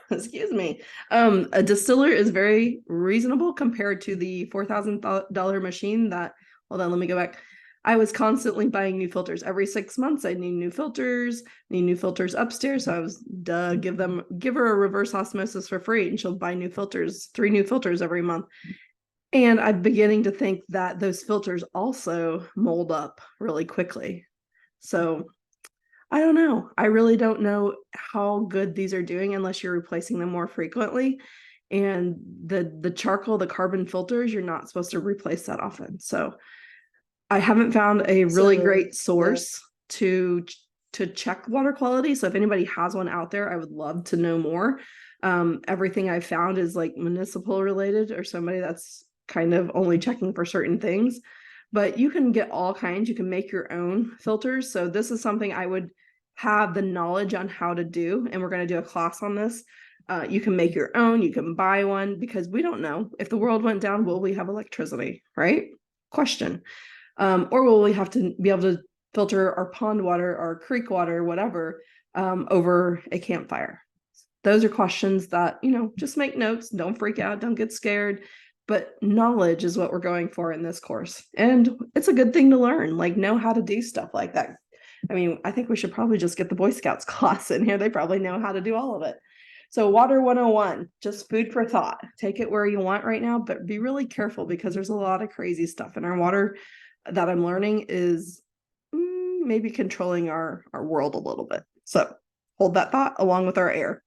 Excuse me. A distiller is very reasonable compared to the $4,000 machine that, hold on, let me go back. I was constantly buying new filters. Every 6 months, I need new filters upstairs. So I was, give her a reverse osmosis for free and she'll buy new filters, 3 new filters every month. And I'm beginning to think that those filters also mold up really quickly. So I don't know. I really don't know how good these are doing unless you're replacing them more frequently. And the charcoal, the carbon filters, you're not supposed to replace that often. So I haven't found a really great source to check water quality. So if anybody has one out there, I would love to know more. Everything I've found is like municipal related or somebody that's kind of only checking for certain things. But you can get all kinds. You can make your own filters. So this is something I would have the knowledge on how to do. And we're going to do a class on this. You can make your own. You can buy one because we don't know. If the world went down, will we have electricity? Right? Question. Or will we have to be able to filter our pond water, our creek water, whatever, over a campfire? those are questions that, just make notes, don't freak out, don't get scared. But knowledge is what we're going for in this course. And it's a good thing to learn, like know how to do stuff like that. I mean, I think we should probably just get the Boy Scouts class in here. They probably know how to do all of it. So Water 101, just food for thought. Take it where you want right now, but be really careful because there's a lot of crazy stuff in our water that I'm learning is maybe controlling our world a little bit. So hold that thought along with our air.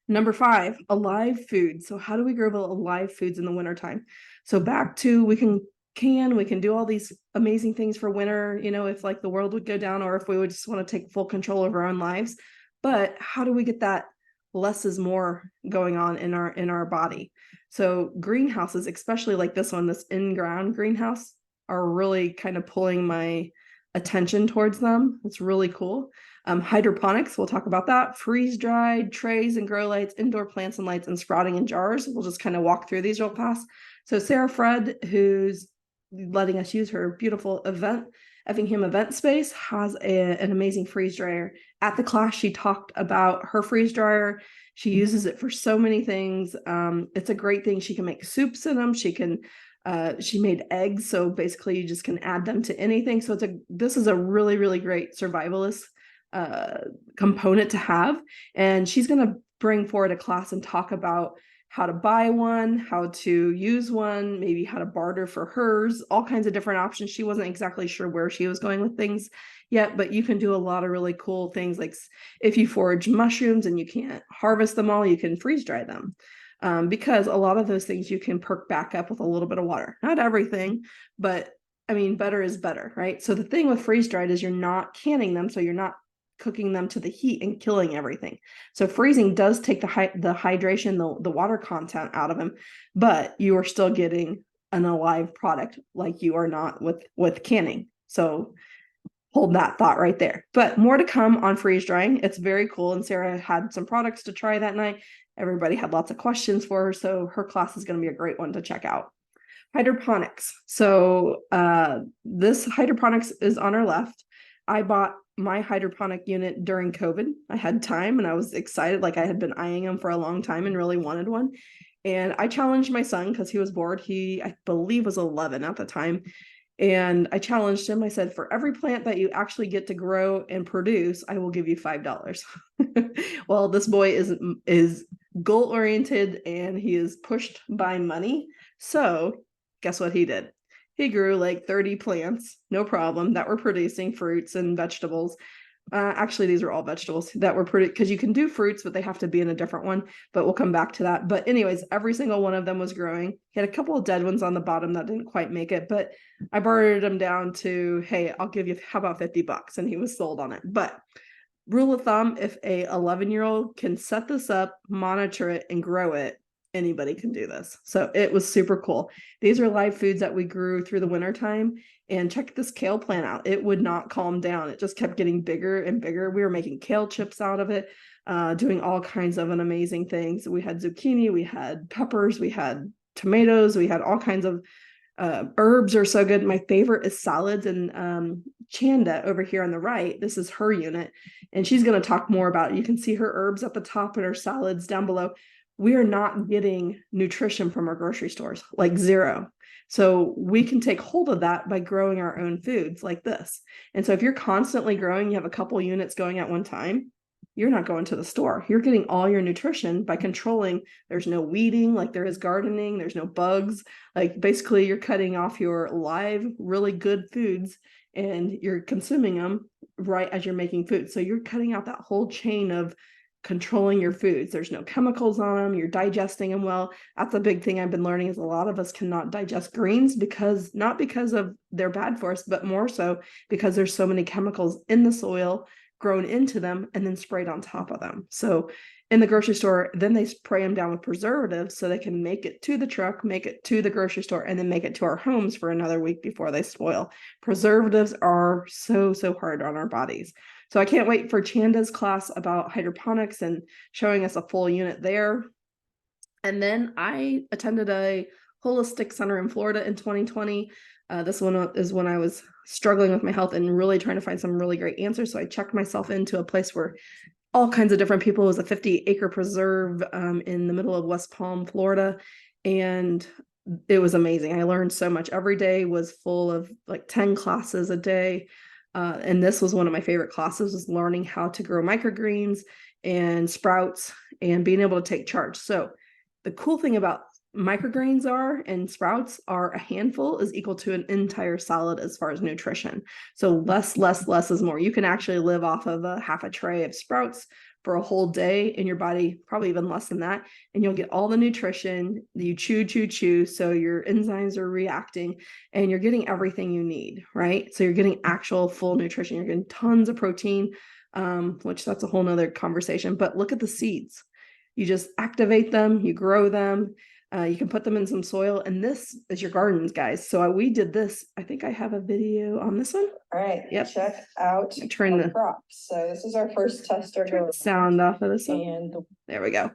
Number 5, alive food. So how do we grow alive foods in the wintertime? So back to we can do all these amazing things for winter, if like the world would go down or if we would just want to take full control of our own lives. But how do we get that less is more going on in our body? So greenhouses, especially like this one, this in-ground greenhouse, are really kind of pulling my attention towards them. It's really cool. Hydroponics, we'll talk about that. Freeze-dried trays and grow lights, indoor plants and lights, and sprouting in jars. We'll just kind of walk through these real fast. So Sarah Fred, who's letting us use her beautiful Effingham event space, has an amazing freeze dryer. At the class, she talked about her freeze dryer. She uses it for so many things. It's a great thing. She can make soups in them. She made eggs, so basically you just can add them to anything. So this is a really, really great survivalist component to have. And she's going to bring forward a class and talk about how to buy one, how to use one, maybe how to barter for hers, all kinds of different options. She wasn't exactly sure where she was going with things yet, but you can do a lot of really cool things. Like if you forage mushrooms and you can't harvest them all, you can freeze dry them. Because a lot of those things you can perk back up with a little bit of water. Not everything, but I mean, better is better, right? So the thing with freeze dried is you're not canning them, so you're not cooking them to the heat and killing everything. So freezing does take the hydration, the water content out of them, but you are still getting an alive product like you are not with canning. So hold that thought right there. But more to come on freeze drying. It's very cool. And Sarah had some products to try that night. Everybody had lots of questions for her. So her class is going to be a great one to check out. Hydroponics. So this hydroponics is on our left. I bought my hydroponic unit during COVID. I had time and I was excited. Like I had been eyeing them for a long time and really wanted one. And I challenged my son because he was bored. He, I believe, was 11 at the time. And I challenged him. I said, for every plant that you actually get to grow and produce, I will give you $5. Well, this boy is goal oriented and he is pushed by money. So guess what he did? He grew like 30 plants, no problem, that were producing fruits and vegetables. Actually, these are all vegetables that were produced because you can do fruits, but they have to be in a different one. But we'll come back to that. But anyways, every single one of them was growing. He had a couple of dead ones on the bottom that didn't quite make it, but I bartered him down to, hey, I'll give you, how about $50? And he was sold on it. But rule of thumb, if a 11-year-old can set this up, monitor it, and grow it, anybody can do this. So it was super cool. These are live foods that we grew through the wintertime. And check this kale plant out. It would not calm down. It just kept getting bigger and bigger. We were making kale chips out of it, doing all kinds of amazing things. We had zucchini, we had peppers, we had tomatoes, we had all kinds of herbs are so good. My favorite is salads. And Chanda over here on the right, this is her unit. And she's going to talk more about it. You can see her herbs at the top and her salads down below. We are not getting nutrition from our grocery stores, like zero. So we can take hold of that by growing our own foods like this. And so if you're constantly growing, you have a couple units going at one time, you're not going to the store. You're getting all your nutrition by controlling. There's no weeding like there is gardening. There's no bugs. Like basically you're cutting off your live, really good foods and you're consuming them right as you're making food. So you're cutting out that whole chain of controlling your foods. There's no chemicals on them. You're digesting them well. That's a big thing I've been learning is a lot of us cannot digest greens because not because of they're bad for us, but more so because there's so many chemicals in the soil grown into them and then sprayed on top of them. So in the grocery store, then they spray them down with preservatives so they can make it to the truck, make it to the grocery store, and then make it to our homes for another week before they spoil. Preservatives are so hard on our bodies. So I can't wait for Chanda's class about hydroponics and showing us a full unit there. And then I attended a holistic center in Florida in 2020. This one is when I was struggling with my health and really trying to find some really great answers. So I checked myself into a place where all kinds of different people. It was a 50-acre preserve in the middle of West Palm, Florida. And it was amazing. I learned so much. Every day was full of like 10 classes a day. And this was one of my favorite classes, was learning how to grow microgreens and sprouts and being able to take charge. So the cool thing about microgreens are and sprouts are a handful is equal to an entire salad as far as nutrition. So less is more. You can actually live off of a half a tray of sprouts for a whole day in your body, probably even less than that. And you'll get all the nutrition. You chew. So your enzymes are reacting and you're getting everything you need, right? So you're getting actual full nutrition. You're getting tons of protein, which that's a whole nother conversation. But look at the seeds. You just activate them, you grow them. You can put them in some soil, and this is your gardens, guys. So we did this. I think I have a video on this one. All right. Yep. Check out Turn the crops. So this is our first tester. Turn the sound off of this one. And there we go.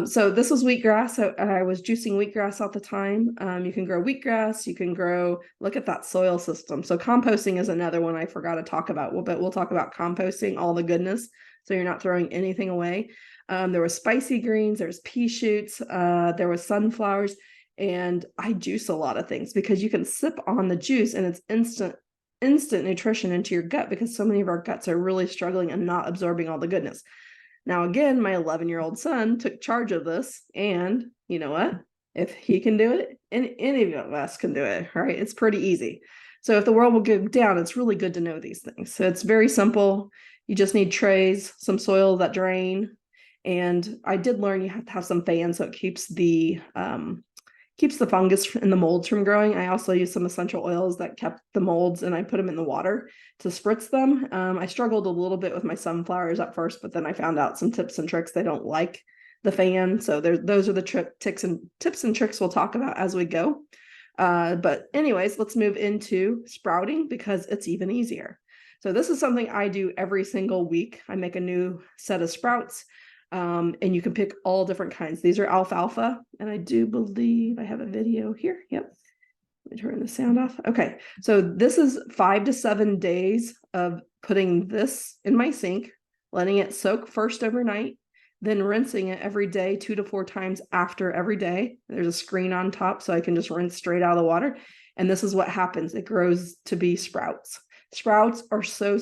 So this was wheatgrass. So I was juicing wheatgrass all the time. You can grow wheatgrass. You can grow. Look at that soil system. So composting is another one I forgot to talk about. But we'll talk about composting, all the goodness. So you're not throwing anything away. There was spicy greens, there's pea shoots, there was sunflowers, and I juice a lot of things because you can sip on the juice and it's instant nutrition into your gut, because so many of our guts are really struggling and not absorbing all the goodness. Now, again, my 11-year-old son took charge of this, and you know what? If he can do it, any of us can do it, right? It's pretty easy. So if the world will go down, it's really good to know these things. So it's very simple. You just need trays, some soil that drain. And I did learn you have to have some fans so it keeps the fungus and the molds from growing. I also used some essential oils that kept the molds, and I put them in the water to spritz them. I struggled a little bit with my sunflowers at first, but then I found out some tips and tricks. They don't like the fan. So those are the tips and tricks we'll talk about as we go. But anyways, let's move into sprouting because it's even easier. So this is something I do every single week. I make a new set of sprouts. And you can pick all different kinds. These are alfalfa, and I do believe I have a video here. Yep. Let me turn the sound off. Okay. So this is 5 to 7 days of putting this in my sink, letting it soak first overnight, then rinsing it every day, 2 to 4 times after every day. There's a screen on top, so I can just rinse straight out of the water. And this is what happens. It grows to be sprouts. Sprouts are so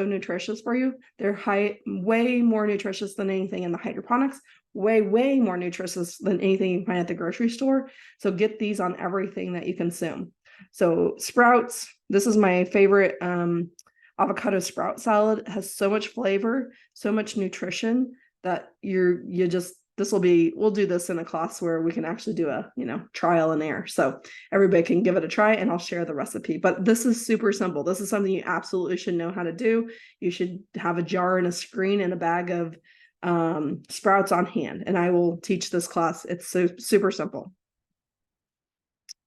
nutritious for you. They're way more nutritious than anything in the hydroponics, way more nutritious than anything you can find at the grocery store. So get these on everything that you consume. So sprouts, this is my favorite avocado sprout salad. It has so much flavor, so much nutrition that we'll do this in a class where we can actually do a, trial and error. So everybody can give it a try, and I'll share the recipe. But this is super simple. This is something you absolutely should know how to do. You should have a jar and a screen and a bag of sprouts on hand, and I will teach this class. It's super simple.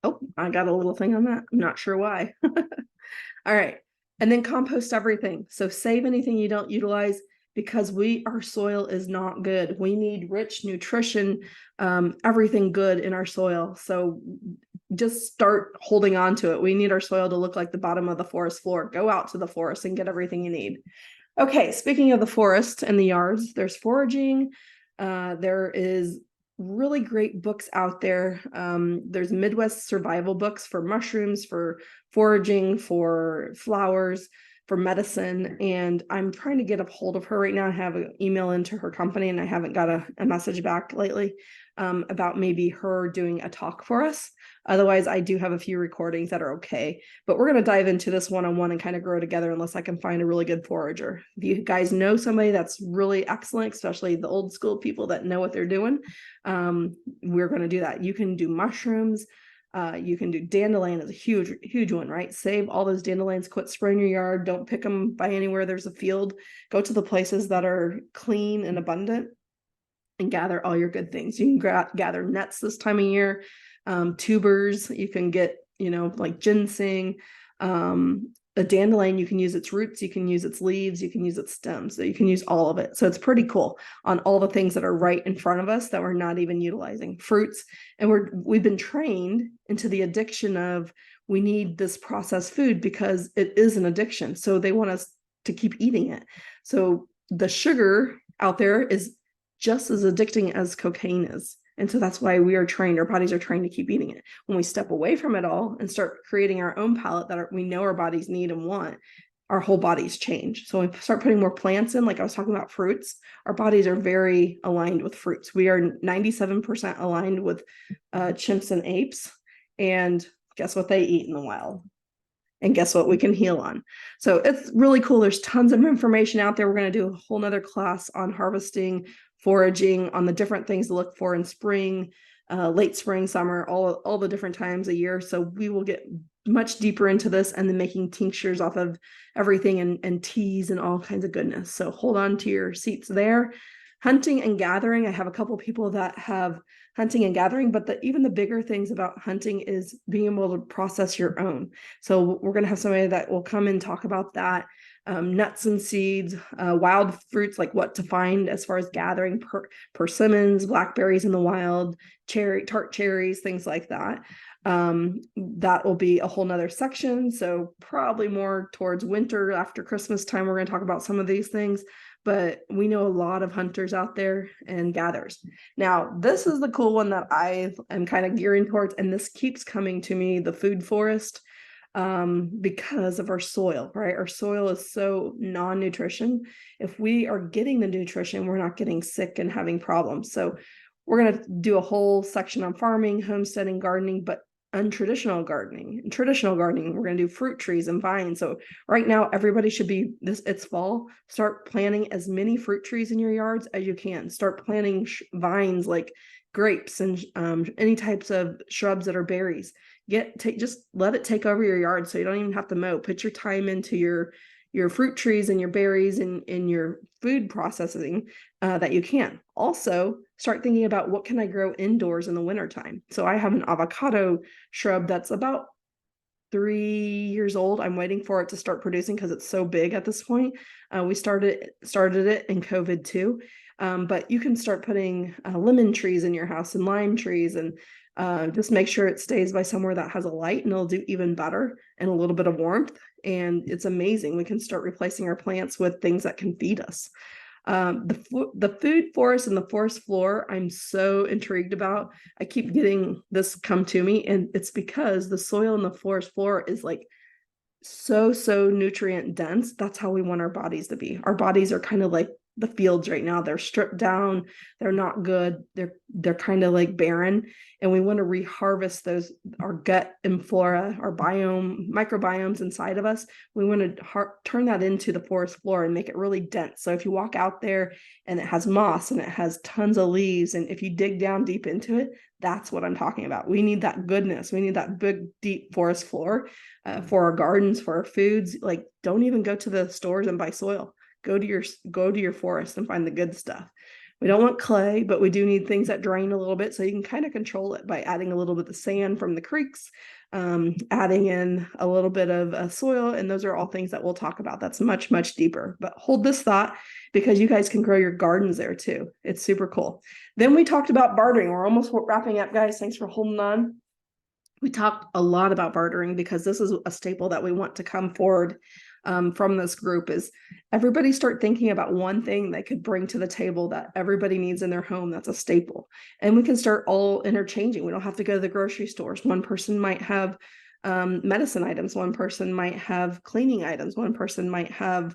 Oh, I got a little thing on that. I'm not sure why. All right. And then compost everything. So save anything you don't utilize, because our soil is not good. We need rich nutrition, everything good in our soil. So just start holding on to it. We need our soil to look like the bottom of the forest floor. Go out to the forest and get everything you need. Okay, speaking of the forest and the yards, there's foraging. There is really great books out there. There's Midwest survival books for mushrooms, for foraging, for flowers, for medicine, and I'm trying to get a hold of her right now. I have an email into her company, and I haven't got a message back lately about maybe her doing a talk for us. Otherwise, I do have a few recordings that are okay, but we're going to dive into this one-on-one and kind of grow together unless I can find a really good forager. If you guys know somebody that's really excellent, especially the old school people that know what they're doing, we're going to do that. You can do mushrooms. You can do dandelion is a huge one, right? Save all those dandelions, quit spraying your yard. Don't pick them by anywhere there's a field. Go to the places that are clean and abundant and gather all your good things. You can gather nuts this time of year, tubers. You can get, like ginseng, a dandelion. You can use its roots, you can use its leaves, you can use its stems. So you can use all of it. So it's pretty cool on all the things that are right in front of us that we're not even utilizing. Fruits, and we've been trained into the addiction of we need this processed food because it is an addiction. So they want us to keep eating it. So the sugar out there is just as addicting as cocaine is. And so that's why our bodies are trained to keep eating it. When we step away from it all and start creating our own palate that we know our bodies need and want, our whole bodies change. So when we start putting more plants in, like I was talking about fruits, our bodies are very aligned with fruits. We are 97% aligned with chimps and apes. And guess what they eat in the wild? And guess what we can heal on. So it's really cool. There's tons of information out there. We're going to do a whole nother class on harvesting, foraging, on the different things to look for in spring, late spring, summer, all the different times a year. So we will get much deeper into this, and then making tinctures off of everything, and teas and all kinds of goodness. So hold on to your seats there. Hunting and gathering. I have a couple people that have hunting and gathering, but even the bigger things about hunting is being able to process your own. So we're going to have somebody that will come and talk about that. Nuts and seeds, wild fruits, like what to find as far as gathering, persimmons, blackberries in the wild, tart cherries, things like that. That will be a whole nother section. So probably more towards winter, after Christmas time, we're going to talk about some of these things. But we know a lot of hunters out there and gatherers. Now, this is the cool one that I am kind of gearing towards, and this keeps coming to me, the food forest, because of our soil, right? Our soil is so non-nutrition. If we are getting the nutrition, we're not getting sick and having problems. So we're going to do a whole section on farming, homesteading, gardening, but untraditional gardening. In traditional gardening, we're going to do fruit trees and vines. So right now, everybody should be it's fall. Start planting as many fruit trees in your yards as you can. Start planting vines like grapes and any types of shrubs that are berries. Just let it take over your yard, so you don't even have to mow. Put your time into your fruit trees and your berries and in your food processing that you can. Also, start thinking about what can I grow indoors in the wintertime. So I have an avocado shrub that's about 3 years old. I'm waiting for it to start producing because it's so big at this point. We started it in COVID too. But you can start putting lemon trees in your house and lime trees, and just make sure it stays by somewhere that has a light, and it'll do even better, and a little bit of warmth. And it's amazing. We can start replacing our plants with things that can feed us. The food forest and the forest floor, I'm so intrigued about. I keep getting this come to me, and it's because the soil in the forest floor is like so nutrient dense. That's how we want our bodies to be. Our bodies are kind of like the fields right now. They're stripped down, they're not good, they're kind of like barren, and we want to reharvest our gut and flora, our microbiomes inside of us. We want to turn that into the forest floor and make it really dense. So if you walk out there and it has moss and it has tons of leaves, and if you dig down deep into it, that's what I'm talking about. We need that goodness. We need that big, deep forest floor for our gardens, for our foods. Like, don't even go to the stores and buy soil. Go to your forest and find the good stuff. We don't want clay, but we do need things that drain a little bit, so you can kind of control it by adding a little bit of sand from the creeks, adding in a little bit of soil, and those are all things that we'll talk about. That's much deeper, but hold this thought, because you guys can grow your gardens there too. It's super cool. Then we talked about bartering. We're almost wrapping up, guys. Thanks for holding on. We talked a lot about bartering because this is a staple that we want to come forward from this group. Is everybody start thinking about one thing they could bring to the table that everybody needs in their home that's a staple, and we can start all interchanging. We don't have to go to the grocery stores. One person might have medicine items, one person might have cleaning items, one person might have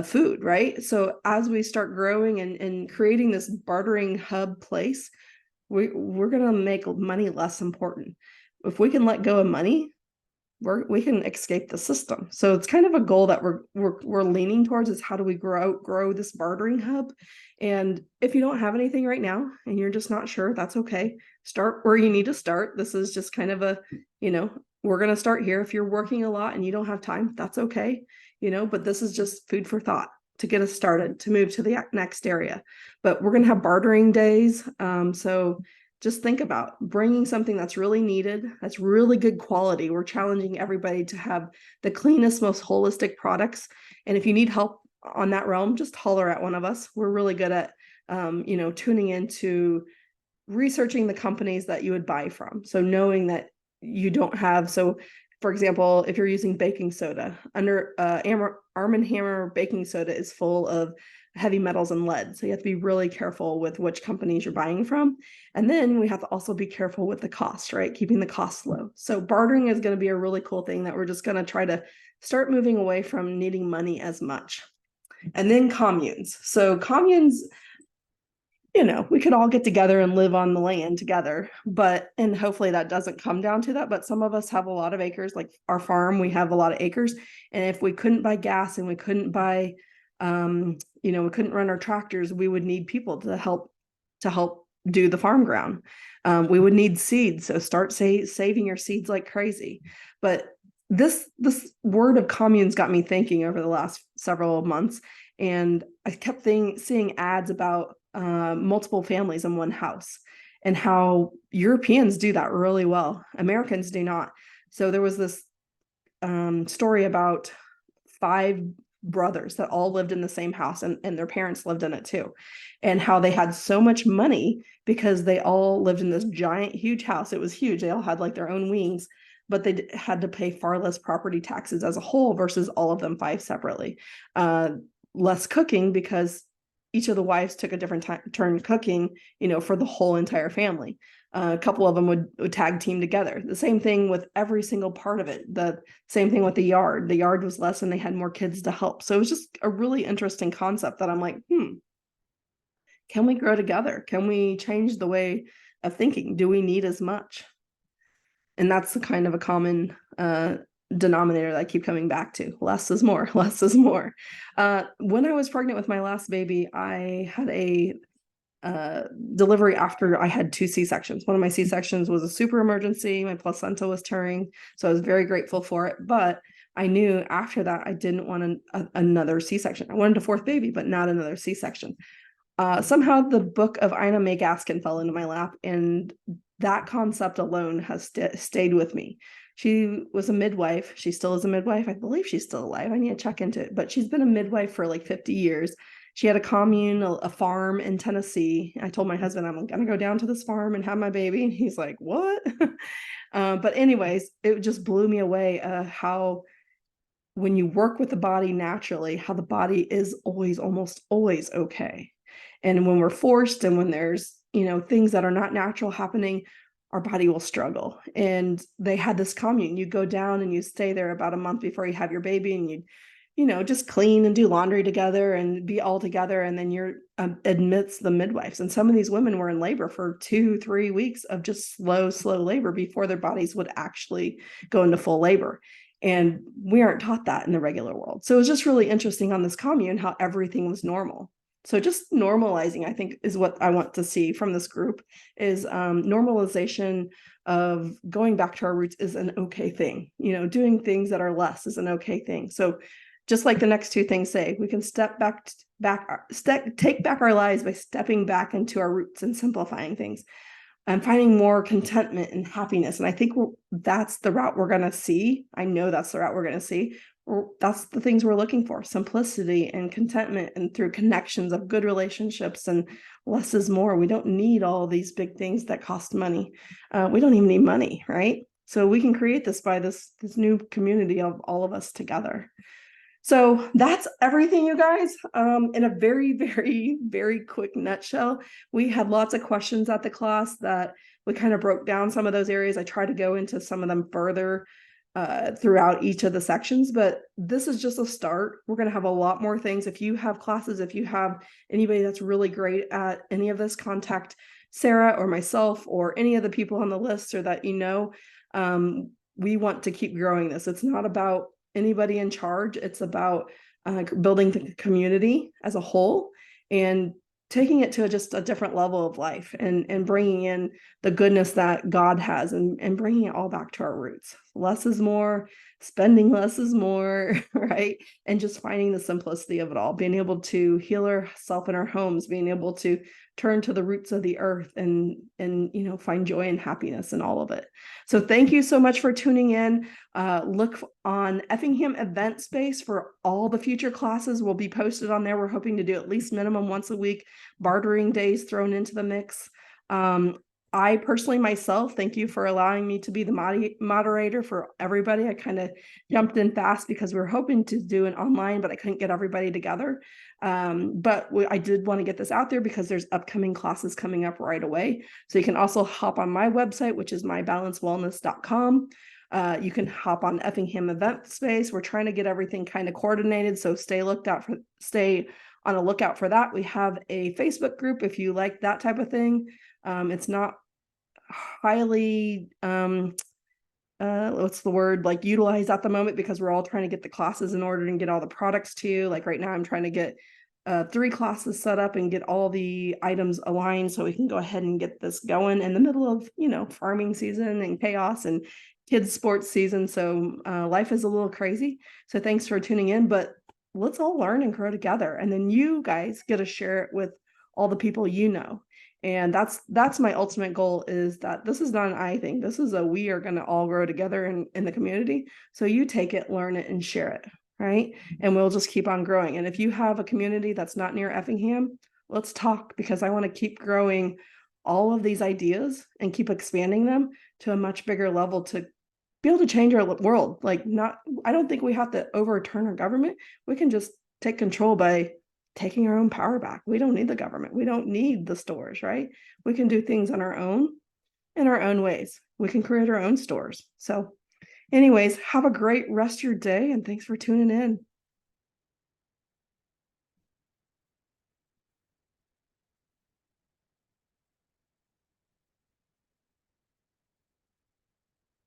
food, right? So as we start growing and creating this bartering hub place, we're going to make money less important. If we can let go of money, we can escape the system. So it's kind of a goal that we're leaning towards, is how do we grow this bartering hub? And if you don't have anything right now and you're just not sure, that's okay. Start where you need to start. This is just kind of we're going to start here. If you're working a lot and you don't have time, that's okay. But this is just food for thought to get us started to move to the next area. But we're going to have bartering days. So just think about bringing something that's really needed, that's really good quality. We're challenging everybody to have the cleanest, most holistic products. And if you need help on that realm, just holler at one of us. We're really good at, tuning into researching the companies that you would buy from. So knowing that you don't have, so for example, if you're using baking soda, Arm & Hammer baking soda is full of heavy metals and lead. So you have to be really careful with which companies you're buying from. And then we have to also be careful with the cost, right? Keeping the costs low. So bartering is going to be a really cool thing that we're just going to try to start moving away from needing money as much. And then communes. So communes, we could all get together and live on the land together, and hopefully that doesn't come down to that. But some of us have a lot of acres, like our farm, we have a lot of acres. And if we couldn't buy gas and we couldn't buy, we couldn't run our tractors, we would need people to help do the farm ground. We would need seeds. So start saving your seeds like crazy. But this word of communes got me thinking over the last several months. And I kept seeing ads about multiple families in one house and how Europeans do that really well. Americans do not. So there was this story about 5 brothers that all lived in the same house, and their parents lived in it too, and how they had so much money because they all lived in this giant, huge house. It was huge. They all had like their own wings, but they had to pay far less property taxes as a whole versus all of them 5 separately. Less cooking because each of the wives took a different turn cooking, for the whole entire family. A couple of them would tag team together. The same thing with every single part of it. The same thing with the yard. The yard was less and they had more kids to help. So it was just a really interesting concept that I'm like, can we grow together? Can we change the way of thinking? Do we need as much? And that's the kind of a common denominator that I keep coming back to. Less is more, less is more. When I was pregnant with my last baby, I had a delivery after I had 2 C-sections. One of my C-sections was a super emergency. My placenta was tearing, so I was very grateful for it. But I knew after that I didn't want another C-section. I wanted a 4th baby, but not another C-section. Somehow the book of Ina May Gaskin fell into my lap, and that concept alone has stayed with me. She was a midwife. She still is a midwife. I believe she's still alive. I need to check into it, but she's been a midwife for like 50 years. She had a commune, a farm in Tennessee. I told my husband, I'm going to go down to this farm and have my baby. And he's like, what? But anyways, it just blew me away how when you work with the body naturally, how the body is almost always okay. And when we're forced and when there's, things that are not natural happening, our body will struggle. And they had this commune. You go down and you stay there about a month before you have your baby, and you just clean and do laundry together and be all together. And then you're amidst the midwives. And some of these women were in labor for 2-3 weeks of just slow labor before their bodies would actually go into full labor. And we aren't taught that in the regular world. So it was just really interesting on this commune how everything was normal. So just normalizing, I think, is what I want to see from this group, is normalization of going back to our roots is an okay thing. Doing things that are less is an okay thing. So just like the next 2 things say, we can take back our lives by stepping back into our roots and simplifying things and finding more contentment and happiness. And I think that's the route we're going to see. I know that's the route we're going to see. That's the things we're looking for: simplicity and contentment, and through connections of good relationships, and less is more. We don't need all these big things that cost money. We don't even need money, right? So we can create this by this new community of all of us together. So that's everything, you guys. In a very, very, very quick nutshell, we had lots of questions at the class that we kind of broke down some of those areas. I tried to go into some of them further throughout each of the sections, but this is just a start. We're going to have a lot more things. If you have classes, if you have anybody that's really great at any of this, contact Sarah or myself or any of the people on the list, or that we want to keep growing this. It's not about anybody in charge. It's about building the community as a whole and taking it to just a different level of life, and bringing in the goodness that God has, and bringing it all back to our roots. Less is more, spending less is more, right? And just finding the simplicity of it all, being able to heal ourselves in our homes, being able to turn to the roots of the earth and find joy and happiness in all of it. So thank you so much for tuning in. Look on Effingham Event Space for all the future classes. Will be posted on there. We're hoping to do at least minimum once a week, bartering days thrown into the mix. I personally myself, thank you for allowing me to be the moderator for everybody. I kind of jumped in fast because we were hoping to do an online, but I couldn't get everybody together. But I did want to get this out there because there's upcoming classes coming up right away. So you can also hop on my website, which is mybalancewellness.com. You can hop on Effingham Event Space. We're trying to get everything kind of coordinated. So stay on a lookout for that. We have a Facebook group if you like that type of thing. It's not highly what's the word, like utilized at the moment because we're all trying to get the classes in order and get all the products to you. Like right now I'm trying to get 3 classes set up and get all the items aligned so we can go ahead and get this going in the middle of, farming season and chaos and kids sports season. So life is a little crazy. So thanks for tuning in, but let's all learn and grow together. And then you guys get to share it with all the people you know. And that's my ultimate goal, is that this is not an I thing. This is we are going to all grow together in the community. So you take it, learn it, and share it, right? And we'll just keep on growing. And if you have a community that's not near Effingham, let's talk, because I want to keep growing all of these ideas and keep expanding them to a much bigger level to be able to change our world. I don't think we have to overturn our government. We can just take control by taking our own power back. We don't need the government. We don't need the stores, right? We can do things on our own in our own ways. We can create our own stores. So anyways, have a great rest of your day and thanks for tuning in.